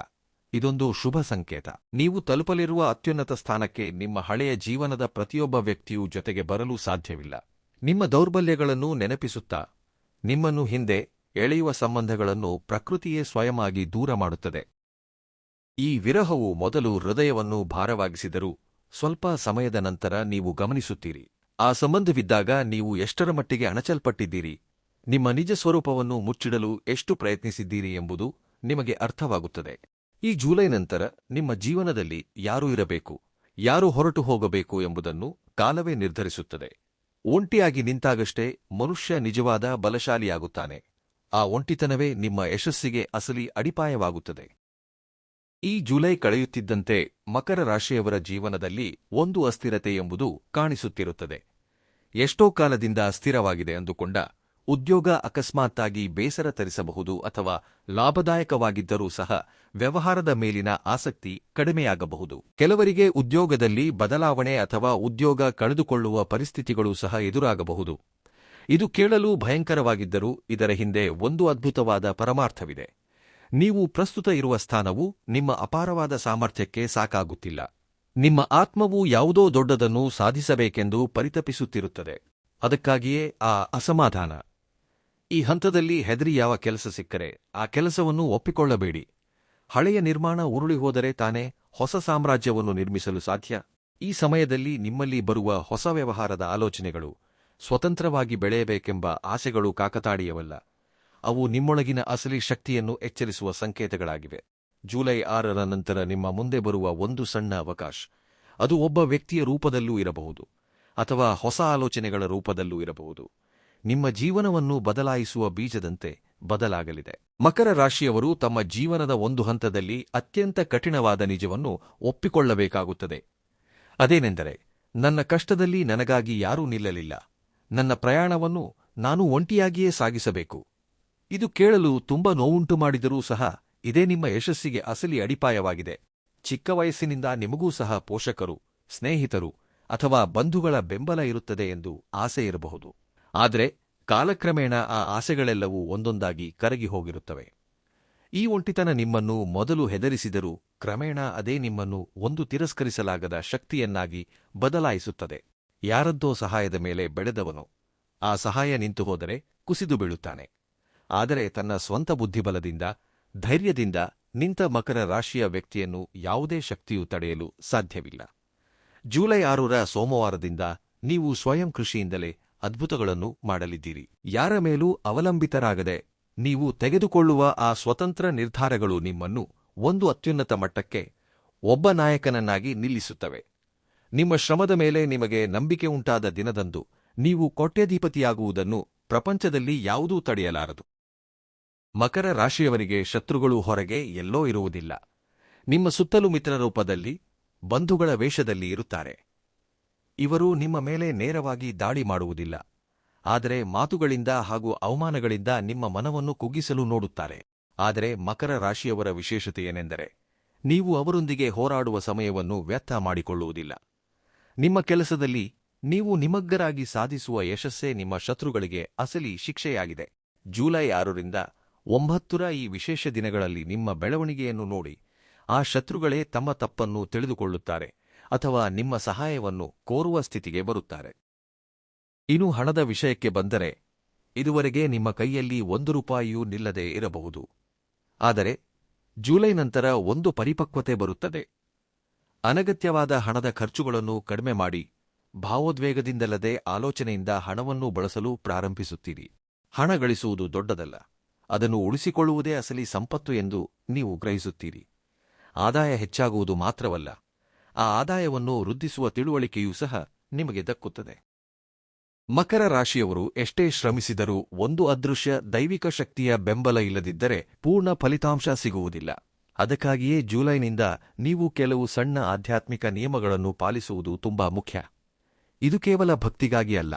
ಇದೊಂದು ಶುಭ ಸಂಕೇತ. ನೀವು ತಲುಪಲಿರುವ ಅತ್ಯುನ್ನತ ಸ್ಥಾನಕ್ಕೆ ನಿಮ್ಮ ಹಳೆಯ ಜೀವನದ ಪ್ರತಿಯೊಬ್ಬ ವ್ಯಕ್ತಿಯೂ ಜೊತೆಗೆ ಬರಲು ಸಾಧ್ಯವಿಲ್ಲ. ನಿಮ್ಮ ದೌರ್ಬಲ್ಯಗಳನ್ನು ನೆನಪಿಸುತ್ತಾ ನಿಮ್ಮನ್ನು ಹಿಂದೆ ಎಳೆಯುವ ಸಂಬಂಧಗಳನ್ನು ಪ್ರಕೃತಿಯೇ ಸ್ವಯಮಾಗಿ ದೂರ ಮಾಡುತ್ತದೆ. ಈ ವಿರಹವು ಮೊದಲು ಹೃದಯವನ್ನು ಭಾರವಾಗಿಸಿದರೂ ಸ್ವಲ್ಪ ಸಮಯದ ನಂತರ ನೀವು ಗಮನಿಸುತ್ತೀರಿ, ಆ ಸಂಬಂಧವಿದ್ದಾಗ ನೀವು ಎಷ್ಟರ ಮಟ್ಟಿಗೆ ಅಣಚಲ್ಪಟ್ಟಿದ್ದೀರಿ, ನಿಮ್ಮ ನಿಜ ಸ್ವರೂಪವನ್ನು ಮುಚ್ಚಿಡಲು ಎಷ್ಟು ಪ್ರಯತ್ನಿಸಿದ್ದೀರಿ ಎಂಬುದು ನಿಮಗೆ ಅರ್ಥವಾಗುತ್ತದೆ. ಈ ಜುಲೈ ನಂತರ ನಿಮ್ಮ ಜೀವನದಲ್ಲಿ ಯಾರು ಇರಬೇಕು, ಯಾರು ಹೊರಟು ಹೋಗಬೇಕು ಎಂಬುದನ್ನು ಕಾಲವೇ ನಿರ್ಧರಿಸುತ್ತದೆ. ಒಂಟಿಯಾಗಿ ನಿಂತಾಗಷ್ಟೇ ಮನುಷ್ಯ ನಿಜವಾದ ಬಲಶಾಲಿಯಾಗುತ್ತಾನೆ. ಆ ಒಂಟಿತನವೇ ನಿಮ್ಮ ಯಶಸ್ಸಿಗೆ ಅಸಲಿ ಅಡಿಪಾಯವಾಗುತ್ತದೆ. ಈ ಜುಲೈ ಕಳೆಯುತ್ತಿದ್ದಂತೆ ಮಕರ ರಾಶಿಯವರ ಜೀವನದಲ್ಲಿ ಒಂದು ಅಸ್ಥಿರತೆ ಎಂಬುದು ಕಾಣಿಸುತ್ತಿರುತ್ತದೆ. ಎಷ್ಟೋ ಕಾಲದಿಂದ ಸ್ಥಿರವಾಗಿದೆ ಅಂದುಕೊಂಡ ಉದ್ಯೋಗ ಅಕಸ್ಮಾತ್ತಾಗಿ ಬೇಸರ ತರಿಸಬಹುದು ಅಥವಾ ಲಾಭದಾಯಕವಾಗಿದ್ದರೂ ಸಹ ವ್ಯವಹಾರದ ಮೇಲಿನ ಆಸಕ್ತಿ ಕಡಿಮೆಯಾಗಬಹುದು. ಕೆಲವರಿಗೆ ಉದ್ಯೋಗದಲ್ಲಿ ಬದಲಾವಣೆ ಅಥವಾ ಉದ್ಯೋಗ ಕಳೆದುಕೊಳ್ಳುವ ಪರಿಸ್ಥಿತಿಗಳು ಸಹ ಎದುರಾಗಬಹುದು. ಇದು ಕೇಳಲು ಭಯಂಕರವಾಗಿದ್ದರೂ ಇದರ ಹಿಂದೆ ಒಂದು ಅದ್ಭುತವಾದ ಪರಮಾರ್ಥವಿದೆ. ನೀವು ಪ್ರಸ್ತುತ ಇರುವ ಸ್ಥಾನವು ನಿಮ್ಮ ಅಪಾರವಾದ ಸಾಮರ್ಥ್ಯಕ್ಕೆ ಸಾಕಾಗುತ್ತಿಲ್ಲ. ನಿಮ್ಮ ಆತ್ಮವು ಯಾವುದೋ ದೊಡ್ಡದನ್ನು ಸಾಧಿಸಬೇಕೆಂದು ಪರಿತಪಿಸುತ್ತಿರುತ್ತದೆ. ಅದಕ್ಕಾಗಿಯೇ ಆ ಅಸಮಾಧಾನ. ಈ ಹಂತದಲ್ಲಿ ಹೆದರಿ ಯಾವ ಕೆಲಸ ಸಿಕ್ಕರೆ ಆ ಕೆಲಸವನ್ನು ಒಪ್ಪಿಕೊಳ್ಳಬೇಡಿ. ಹಳೆಯ ನಿರ್ಮಾಣ ಉರುಳಿ ಹೋದರೆ ತಾನೇ ಹೊಸ ಸಾಮ್ರಾಜ್ಯವನ್ನು ನಿರ್ಮಿಸಲು ಸಾಧ್ಯ. ಈ ಸಮಯದಲ್ಲಿ ನಿಮ್ಮಲ್ಲಿ ಬರುವ ಹೊಸ ವ್ಯವಹಾರದ ಆಲೋಚನೆಗಳು, ಸ್ವತಂತ್ರವಾಗಿ ಬೆಳೆಯಬೇಕೆಂಬ ಆಸೆಗಳು ಕಾಕತಾಳೀಯವಲ್ಲ. ಅವು ನಿಮ್ಮೊಳಗಿನ ಅಸಲಿ ಶಕ್ತಿಯನ್ನು ಎಚ್ಚರಿಸುವ ಸಂಕೇತಗಳಾಗಿವೆ. ಜುಲೈ 6ರ ನಂತರ ನಿಮ್ಮ ಮುಂದೆ ಬರುವ ಒಂದು ಸಣ್ಣ ಅವಕಾಶ, ಅದು ಒಬ್ಬ ವ್ಯಕ್ತಿಯ ರೂಪದಲ್ಲೂ ಇರಬಹುದು ಅಥವಾ ಹೊಸ ಆಲೋಚನೆಗಳ ರೂಪದಲ್ಲೂ ಇರಬಹುದು, ನಿಮ್ಮ ಜೀವನವನ್ನು ಬದಲಾಯಿಸುವ ಬೀಜದಂತೆ ಬದಲಾಗಲಿದೆ. ಮಕರ ರಾಶಿಯವರು ತಮ್ಮ ಜೀವನದ ಒಂದು ಹಂತದಲ್ಲಿ ಅತ್ಯಂತ ಕಠಿಣವಾದ ನಿಜವನ್ನು ಒಪ್ಪಿಕೊಳ್ಳಬೇಕಾಗುತ್ತದೆ. ಅದೇನೆಂದರೆ, ನನ್ನ ಕಷ್ಟದಲ್ಲಿ ನನಗಾಗಿ ಯಾರೂ ನಿಲ್ಲಲಿಲ್ಲ, ನನ್ನ ಪ್ರಯಾಣವನ್ನು ನಾನು ಒಂಟಿಯಾಗಿಯೇ ಸಾಗಿಸಬೇಕು. ಇದು ಕೇಳಲು ತುಂಬ ನೋವುಂಟು ಮಾಡಿದರೂ ಸಹ ಇದೇ ನಿಮ್ಮ ಯಶಸ್ಸಿಗೆ ಅಸಲಿ ಅಡಿಪಾಯವಾಗಿದೆ. ಚಿಕ್ಕ ವಯಸ್ಸಿನಿಂದ ನಿಮಗೂ ಸಹ ಪೋಷಕರು, ಸ್ನೇಹಿತರು ಅಥವಾ ಬಂಧುಗಳ ಬೆಂಬಲ ಇರುತ್ತದೆ ಎಂದು ಆಸೆ ಇರಬಹುದು. ಆದರೆ ಕಾಲಕ್ರಮೇಣ ಆ ಆಸೆಗಳೆಲ್ಲವೂ ಒಂದೊಂದಾಗಿ ಕರಗಿ ಹೋಗಿರುತ್ತವೆ. ಈ ಒಂಟಿತನ ನಿಮ್ಮನ್ನು ಮೊದಲು ಹೆದರಿಸಿದರೂ ಕ್ರಮೇಣ ಅದೇ ನಿಮ್ಮನ್ನು ಒಂದು ತಿರಸ್ಕರಿಸಲಾಗದ ಶಕ್ತಿಯನ್ನಾಗಿ ಬದಲಾಯಿಸುತ್ತದೆ. ಯಾರದ್ದೋ ಸಹಾಯದ ಮೇಲೆ ಬೆಳೆದವನು ಆ ಸಹಾಯ ನಿಂತು ಹೋದರೆ ಕುಸಿದು ಬೀಳುತ್ತಾನೆ. ಆದರೆ ತನ್ನ ಸ್ವಂತ ಬುದ್ಧಿಬಲದಿಂದ, ಧೈರ್ಯದಿಂದ ನಿಂತ ಮಕರ ರಾಶಿಯ ವ್ಯಕ್ತಿಯನ್ನು ಯಾವುದೇ ಶಕ್ತಿಯೂ ತಡೆಯಲು ಸಾಧ್ಯವಿಲ್ಲ. ಜುಲೈ 6ರ ಸೋಮವಾರದಿಂದ ನೀವು ಸ್ವಯಂ ಕೃಷಿಯಿಂದಲೇ ಅದ್ಭುತಗಳನ್ನು ಮಾಡಲಿದ್ದೀರಿ. ಯಾರ ಮೇಲೂ ಅವಲಂಬಿತರಾಗದೆ ನೀವು ತೆಗೆದುಕೊಳ್ಳುವ ಆ ಸ್ವತಂತ್ರ ನಿರ್ಧಾರಗಳು ನಿಮ್ಮನ್ನು ಒಂದು ಅತ್ಯುನ್ನತ ಮಟ್ಟಕ್ಕೆ, ಒಬ್ಬ ನಾಯಕನನ್ನಾಗಿ ನಿಲ್ಲಿಸುತ್ತವೆ. ನಿಮ್ಮ ಶ್ರಮದ ಮೇಲೆ ನಿಮಗೆ ನಂಬಿಕೆ ಉಂಟಾದ ದಿನದಂದು ನೀವು ಕೋಟ್ಯಾಧಿಪತಿಯಾಗುವುದನ್ನು ಪ್ರಪಂಚದಲ್ಲಿ ಯಾವುದೂ ತಡೆಯಲಾರದು. ಮಕರ ರಾಶಿಯವರಿಗೆ ಶತ್ರುಗಳು ಹೊರಗೆ ಎಲ್ಲೋ ಇರುವುದಿಲ್ಲ. ನಿಮ್ಮ ಸುತ್ತಲೂ ಮಿತ್ರರ ರೂಪದಲ್ಲಿ, ಬಂಧುಗಳ ವೇಷದಲ್ಲಿ ಇರುತ್ತಾರೆ. ಇವರು ನಿಮ್ಮ ಮೇಲೆ ನೇರವಾಗಿ ದಾಳಿ ಮಾಡುವುದಿಲ್ಲ, ಆದರೆ ಮಾತುಗಳಿಂದ ಹಾಗೂ ಅವಮಾನಗಳಿಂದ ನಿಮ್ಮ ಮನವನ್ನು ಕುಗ್ಗಿಸಲು ನೋಡುತ್ತಾರೆ. ಆದರೆ ಮಕರ ರಾಶಿಯವರ ವಿಶೇಷತೆಯೇನೆಂದರೆ, ನೀವು ಅವರೊಂದಿಗೆ ಹೋರಾಡುವ ಸಮಯವನ್ನು ವ್ಯರ್ಥ ಮಾಡಿಕೊಳ್ಳುವುದಿಲ್ಲ. ನಿಮ್ಮ ಕೆಲಸದಲ್ಲಿ ನೀವು ನಿಮಗ್ಗರಾಗಿ ಸಾಧಿಸುವ ಯಶಸ್ಸೇ ನಿಮ್ಮ ಶತ್ರುಗಳಿಗೆ ಅಸಲಿ ಶಿಕ್ಷೆಯಾಗಿದೆ. ಜುಲೈ 6ರಿಂದ 9ರ ಈ ವಿಶೇಷ ದಿನಗಳಲ್ಲಿ ನಿಮ್ಮ ಬೆಳವಣಿಗೆಯನ್ನು ನೋಡಿ ಆ ಶತ್ರುಗಳೇ ತಮ್ಮ ತಪ್ಪನ್ನು ತಿಳಿದುಕೊಳ್ಳುತ್ತಾರೆ ಅಥವಾ ನಿಮ್ಮ ಸಹಾಯವನ್ನು ಕೋರುವ ಸ್ಥಿತಿಗೆ ಬರುತ್ತಾರೆ. ಇನ್ನು ಹಣದ ವಿಷಯಕ್ಕೆ ಬಂದರೆ, ಇದುವರೆಗೆ ನಿಮ್ಮ ಕೈಯಲ್ಲಿ 1 ರೂಪಾಯಿಯೂ ನಿಲ್ಲದೆ ಇರಬಹುದು. ಆದರೆ ಜುಲೈ ನಂತರ ಒಂದು ಪರಿಪಕ್ವತೆ ಬರುತ್ತದೆ. ಅನಗತ್ಯವಾದ ಹಣದ ಖರ್ಚುಗಳನ್ನು ಕಡಿಮೆ ಮಾಡಿ ಭಾವೋದ್ವೇಗದಿಂದಲ್ಲದೆ ಆಲೋಚನೆಯಿಂದ ಹಣವನ್ನು ಬಳಸಲು ಪ್ರಾರಂಭಿಸುತ್ತೀರಿ. ಹಣ ಗಳಿಸುವುದು ದೊಡ್ಡದಲ್ಲ, ಅದನ್ನು ಉಳಿಸಿಕೊಳ್ಳುವುದೇ ಅಸಲಿ ಸಂಪತ್ತು ಎಂದು ನೀವು ಗ್ರಹಿಸುತ್ತೀರಿ. ಆದಾಯ ಹೆಚ್ಚಾಗುವುದು ಮಾತ್ರವಲ್ಲ, ಆ ಆದಾಯವನ್ನು ವೃದ್ಧಿಸುವ ತಿಳುವಳಿಕೆಯೂ ಸಹ ನಿಮಗೆ ದಕ್ಕುತ್ತದೆ. ಮಕರ ರಾಶಿಯವರು ಎಷ್ಟೇ ಶ್ರಮಿಸಿದರೂ ಒಂದು ಅದೃಶ್ಯ ದೈವಿಕ ಶಕ್ತಿಯ ಬೆಂಬಲ ಇಲ್ಲದಿದ್ದರೆ ಪೂರ್ಣ ಫಲಿತಾಂಶ ಸಿಗುವುದಿಲ್ಲ. ಅದಕ್ಕಾಗಿಯೇ ಜುಲೈನಿಂದ ನೀವು ಕೆಲವು ಸಣ್ಣ ಆಧ್ಯಾತ್ಮಿಕ ನಿಯಮಗಳನ್ನು ಪಾಲಿಸುವುದು ತುಂಬಾ ಮುಖ್ಯ. ಇದು ಕೇವಲ ಭಕ್ತಿಗಾಗಿ ಅಲ್ಲ,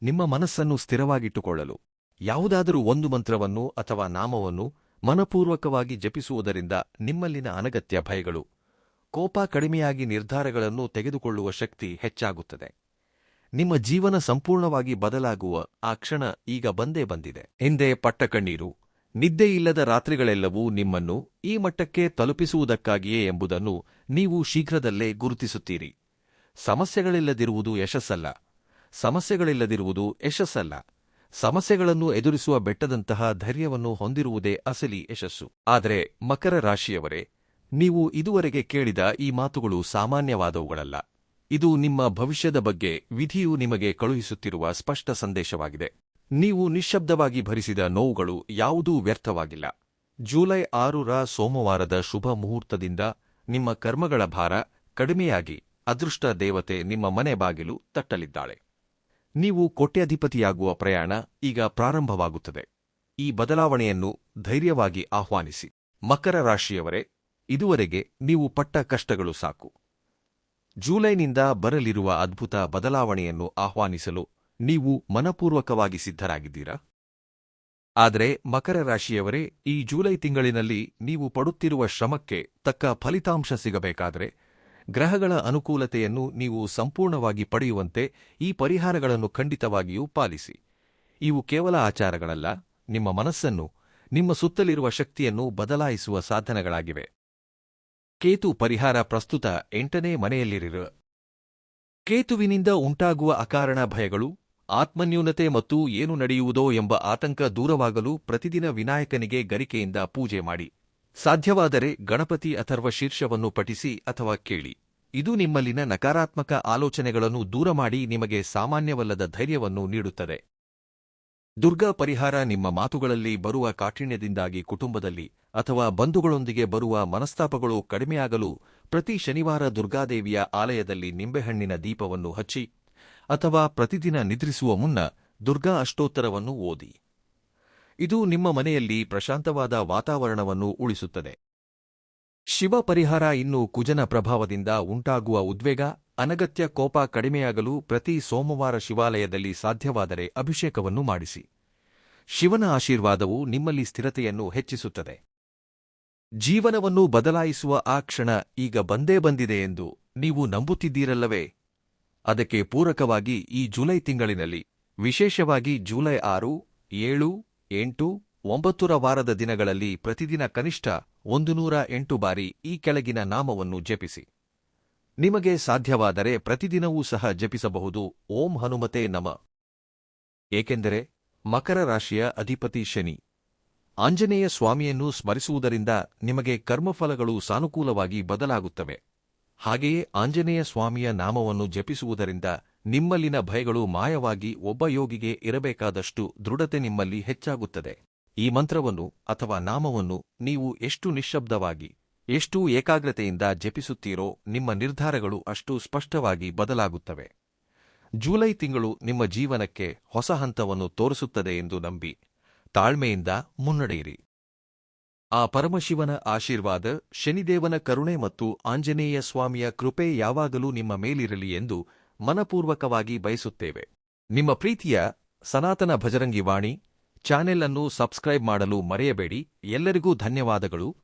ನಿಮ್ಮ ಮನಸ್ಸನ್ನು ಸ್ಥಿರವಾಗಿಟ್ಟುಕೊಳ್ಳಲು. ಯಾವುದಾದರೂ ಒಂದು ಮಂತ್ರವನ್ನು ಅಥವಾ ನಾಮವನ್ನು ಮನಪೂರ್ವಕವಾಗಿ ಜಪಿಸುವುದರಿಂದ ನಿಮ್ಮಲ್ಲಿನ ಅನಗತ್ಯ ಭಯಗಳು, ಕೋಪ ಕಡಿಮೆಯಾಗಿ ನಿರ್ಧಾರಗಳನ್ನು ತೆಗೆದುಕೊಳ್ಳುವ ಶಕ್ತಿ ಹೆಚ್ಚಾಗುತ್ತದೆ. ನಿಮ್ಮ ಜೀವನ ಸಂಪೂರ್ಣವಾಗಿ ಬದಲಾಗುವ ಆ ಕ್ಷಣ ಈಗ ಬಂದೇ ಬಂದಿದೆ. ಹಿಂದೆ ಪಟ್ಟ ಕಣ್ಣೀರು, ನಿದ್ದೆಯಿಲ್ಲದ ರಾತ್ರಿಗಳೆಲ್ಲವೂ ನಿಮ್ಮನ್ನು ಈ ಮಟ್ಟಕ್ಕೆ ತಲುಪಿಸುವುದಕ್ಕಾಗಿಯೇ ಎಂಬುದನ್ನು ನೀವು ಶೀಘ್ರದಲ್ಲೇ ಗುರುತಿಸುತ್ತೀರಿ. ಸಮಸ್ಯೆಗಳಿಲ್ಲದಿರುವುದು ಯಶಸ್ಸಲ್ಲ, ಸಮಸ್ಯೆಗಳಿಲ್ಲದಿರುವುದು ಯಶಸ್ಸಲ್ಲ. ಸಮಸ್ಯೆಗಳನ್ನು ಎದುರಿಸುವ ಬೆಟ್ಟದಂತಹ ಧೈರ್ಯವನ್ನು ಹೊಂದಿರುವುದೇ ಅಸಲಿ ಯಶಸ್ಸು. ಆದರೆ ಮಕರ ರಾಶಿಯವರೇ, ನೀವು ಇದುವರೆಗೆ ಕೇಳಿದ ಈ ಮಾತುಗಳು ಸಾಮಾನ್ಯವಾದವುಗಳಲ್ಲ. ಇದು ನಿಮ್ಮ ಭವಿಷ್ಯದ ಬಗ್ಗೆ ವಿಧಿಯು ನಿಮಗೆ ಕಳುಹಿಸುತ್ತಿರುವ ಸ್ಪಷ್ಟ ಸಂದೇಶವಾಗಿದೆ. ನೀವು ನಿಶ್ಶಬ್ದವಾಗಿ ಭರಿಸಿದ ನೋವುಗಳು ಯಾವುದೂ ವ್ಯರ್ಥವಾಗಿಲ್ಲ. ಜುಲೈ 6ರ ಸೋಮವಾರದ ಶುಭ ಮುಹೂರ್ತದಿಂದ ನಿಮ್ಮ ಕರ್ಮಗಳ ಭಾರ ಕಡಿಮೆಯಾಗಿ ಅದೃಷ್ಟ ದೇವತೆ ನಿಮ್ಮ ಮನೆ ಬಾಗಿಲು ತಟ್ಟಲಿದ್ದಾಳೆ. ನೀವು ಕೋಟ್ಯಾಧಿಪತಿಯಾಗುವ ಪ್ರಯಾಣ ಈಗ ಪ್ರಾರಂಭವಾಗುತ್ತದೆ. ಈ ಬದಲಾವಣೆಯನ್ನು ಧೈರ್ಯವಾಗಿ ಆಹ್ವಾನಿಸಿ. ಮಕರ ರಾಶಿಯವರೇ, ಇದುವರೆಗೆ ನೀವು ಪಟ್ಟ ಕಷ್ಟಗಳು ಸಾಕು. ಜುಲೈನಿಂದ ಬರಲಿರುವ ಅದ್ಭುತ ಬದಲಾವಣೆಯನ್ನು ಆಹ್ವಾನಿಸಲು ನೀವು ಮನಪೂರ್ವಕವಾಗಿ ಸಿದ್ಧರಾಗಿದ್ದೀರಾ? ಆದರೆ ಮಕರ ರಾಶಿಯವರೇ, ಈ ಜುಲೈ ತಿಂಗಳಿನಲ್ಲಿ ನೀವು ಪಡುತ್ತಿರುವ ಶ್ರಮಕ್ಕೆ ತಕ್ಕ ಫಲಿತಾಂಶ ಸಿಗಬೇಕಾದರೆ, ಗ್ರಹಗಳ ಅನುಕೂಲತೆಯನ್ನು ನೀವು ಸಂಪೂರ್ಣವಾಗಿ ಪಡೆಯುವಂತೆ ಈ ಪರಿಹಾರಗಳನ್ನು ಖಂಡಿತವಾಗಿಯೂ ಪಾಲಿಸಿ. ಇವು ಕೇವಲ ಆಚಾರಗಳಲ್ಲ, ನಿಮ್ಮ ಮನಸ್ಸನ್ನು, ನಿಮ್ಮ ಸುತ್ತಲಿರುವ ಶಕ್ತಿಯನ್ನು ಬದಲಾಯಿಸುವ ಸಾಧನಗಳಾಗಿವೆ. ಕೇತು ಪರಿಹಾರ. ಪ್ರಸ್ತುತ 8ನೇ ಮನೆಯಲ್ಲಿರುವ ಕೇತುವಿನಿಂದ ಉಂಟಾಗುವ ಅಕಾರಣ ಭಯಗಳು, ಆತ್ಮನ್ಯೂನತೆ ಮತ್ತು ಏನು ನಡೆಯುವುದೋ ಎಂಬ ಆತಂಕ ದೂರವಾಗಲು ಪ್ರತಿದಿನ ವಿನಾಯಕನಿಗೆ ಗರಿಕೆಯಿಂದ ಪೂಜೆ ಮಾಡಿ. ಸಾಧ್ಯವಾದರೆ ಗಣಪತಿ ಅಥರ್ವ ಶೀರ್ಷವನ್ನು ಪಠಿಸಿ ಅಥವಾ ಕೇಳಿ. ಇದು ನಿಮ್ಮಲ್ಲಿನ ನಕಾರಾತ್ಮಕ ಆಲೋಚನೆಗಳನ್ನು ದೂರ ಮಾಡಿ ನಿಮಗೆ ಸಾಮಾನ್ಯವಲ್ಲದ ಧೈರ್ಯವನ್ನು ನೀಡುತ್ತದೆ. ದುರ್ಗಾ ಪರಿಹಾರ. ನಿಮ್ಮ ಮಾತುಗಳಲ್ಲಿ ಬರುವ ಕಾಠಿಣ್ಯದಿಂದಾಗಿ ಕುಟುಂಬದಲ್ಲಿ ಅಥವಾ ಬಂಧುಗಳೊಂದಿಗೆ ಬರುವ ಮನಸ್ತಾಪಗಳು ಕಡಿಮೆಯಾಗಲು ಪ್ರತಿ ಶನಿವಾರ ದುರ್ಗಾದೇವಿಯ ಆಲಯದಲ್ಲಿ ನಿಂಬೆಹಣ್ಣಿನ ದೀಪವನ್ನು ಹಚ್ಚಿ ಅಥವಾ ಪ್ರತಿದಿನ ನಿದ್ರಿಸುವ ಮುನ್ನ ದುರ್ಗಾ ಅಷ್ಟೋತ್ತರವನ್ನು ಓದಿ. ಇದು ನಿಮ್ಮ ಮನೆಯಲ್ಲಿ ಪ್ರಶಾಂತವಾದ ವಾತಾವರಣವನ್ನು ಉಳಿಸುತ್ತದೆ. ಶಿವ ಪರಿಹಾರ. ಇನ್ನು ಕುಜನ ಪ್ರಭಾವದಿಂದ ಉಂಟಾಗುವ ಉದ್ವೇಗ, ಅನಗತ್ಯ ಕೋಪ ಕಡಿಮೆಯಾಗಲು ಪ್ರತಿ ಸೋಮವಾರ ಶಿವಾಲಯದಲ್ಲಿ ಸಾಧ್ಯವಾದರೆ ಅಭಿಷೇಕವನ್ನು ಮಾಡಿಸಿ. ಶಿವನ ಆಶೀರ್ವಾದವು ನಿಮ್ಮಲ್ಲಿ ಸ್ಥಿರತೆಯನ್ನು ಹೆಚ್ಚಿಸುತ್ತದೆ. ಜೀವನವನ್ನು ಬದಲಾಯಿಸುವ ಆ ಕ್ಷಣ ಈಗ ಬಂದೇ ಬಂದಿದೆ ಎಂದು ನೀವು ನಂಬುತ್ತಿದ್ದೀರಲ್ಲವೇ? ಅದಕ್ಕೆ ಪೂರಕವಾಗಿ ಈ ಜುಲೈ ತಿಂಗಳಿನಲ್ಲಿ, ವಿಶೇಷವಾಗಿ ಜುಲೈ 6, 7, 8, 9ರ ವಾರದ ದಿನಗಳಲ್ಲಿ ಪ್ರತಿದಿನ ಕನಿಷ್ಠ 108 ಬಾರಿ ಈ ಕೆಳಗಿನ ನಾಮವನ್ನು ಜಪಿಸಿ. ನಿಮಗೆ ಸಾಧ್ಯವಾದರೆ ಪ್ರತಿದಿನವೂ ಸಹ ಜಪಿಸಬಹುದು. ಓಂ ಹನುಮತೆ ನಮಃ. ಏಕೆಂದರೆ ಮಕರ ರಾಶಿಯ ಅಧಿಪತಿ ಶನಿ. ಆಂಜನೇಯ ಸ್ವಾಮಿಯನ್ನು ಸ್ಮರಿಸುವುದರಿಂದ ನಿಮಗೆ ಕರ್ಮಫಲಗಳು ಸಾನುಕೂಲವಾಗಿ ಬದಲಾಗುತ್ತವೆ. ಹಾಗೆಯೇ ಆಂಜನೇಯ ಸ್ವಾಮಿಯ ನಾಮವನ್ನು ಜಪಿಸುವುದರಿಂದ ನಿಮ್ಮಲ್ಲಿನ ಭಯಗಳು ಮಾಯವಾಗಿ ಒಬ್ಬ ಯೋಗಿಗೆ ಇರಬೇಕಾದಷ್ಟು ದೃಢತೆ ನಿಮ್ಮಲ್ಲಿ ಹೆಚ್ಚಾಗುತ್ತದೆ. ಈ ಮಂತ್ರವನ್ನು ಅಥವಾ ನಾಮವನ್ನು ನೀವು ಎಷ್ಟು ನಿಶ್ಶಬ್ದವಾಗಿ, ಎಷ್ಟು ಏಕಾಗ್ರತೆಯಿಂದ ಜಪಿಸುತ್ತೀರೋ ನಿಮ್ಮ ನಿರ್ಧಾರಗಳು ಅಷ್ಟು ಸ್ಪಷ್ಟವಾಗಿ ಬದಲಾಗುತ್ತವೆ. ಜುಲೈ ತಿಂಗಳು ನಿಮ್ಮ ಜೀವನಕ್ಕೆ ಹೊಸ ಹಂತವನ್ನು ತೋರಿಸುತ್ತದೆ ಎಂದು ನಂಬಿ ತಾಳ್ಮೆಯಿಂದ ಮುನ್ನಡೆಯಿರಿ. ಆ ಪರಮಶಿವನ ಆಶೀರ್ವಾದ, ಶನಿದೇವನ ಕರುಣೆ ಮತ್ತು ಆಂಜನೇಯ ಸ್ವಾಮಿಯ ಕೃಪೆ ಯಾವಾಗಲೂ ನಿಮ್ಮ ಮೇಲಿರಲಿ ಎಂದು ಮನಪೂರ್ವಕವಾಗಿ ಬಯಸುತ್ತೇವೆ. ನಿಮ್ಮ ಪ್ರೀತಿಯ ಸನಾತನ ಭಜರಂಗಿ ವಾಣಿ ಚಾನೆಲ್ ಅನ್ನು ಸಬ್ಸ್ಕ್ರೈಬ್ ಮಾಡಲು ಮರೆಯಬೇಡಿ. ಎಲ್ಲರಿಗೂ ಧನ್ಯವಾದಗಳು.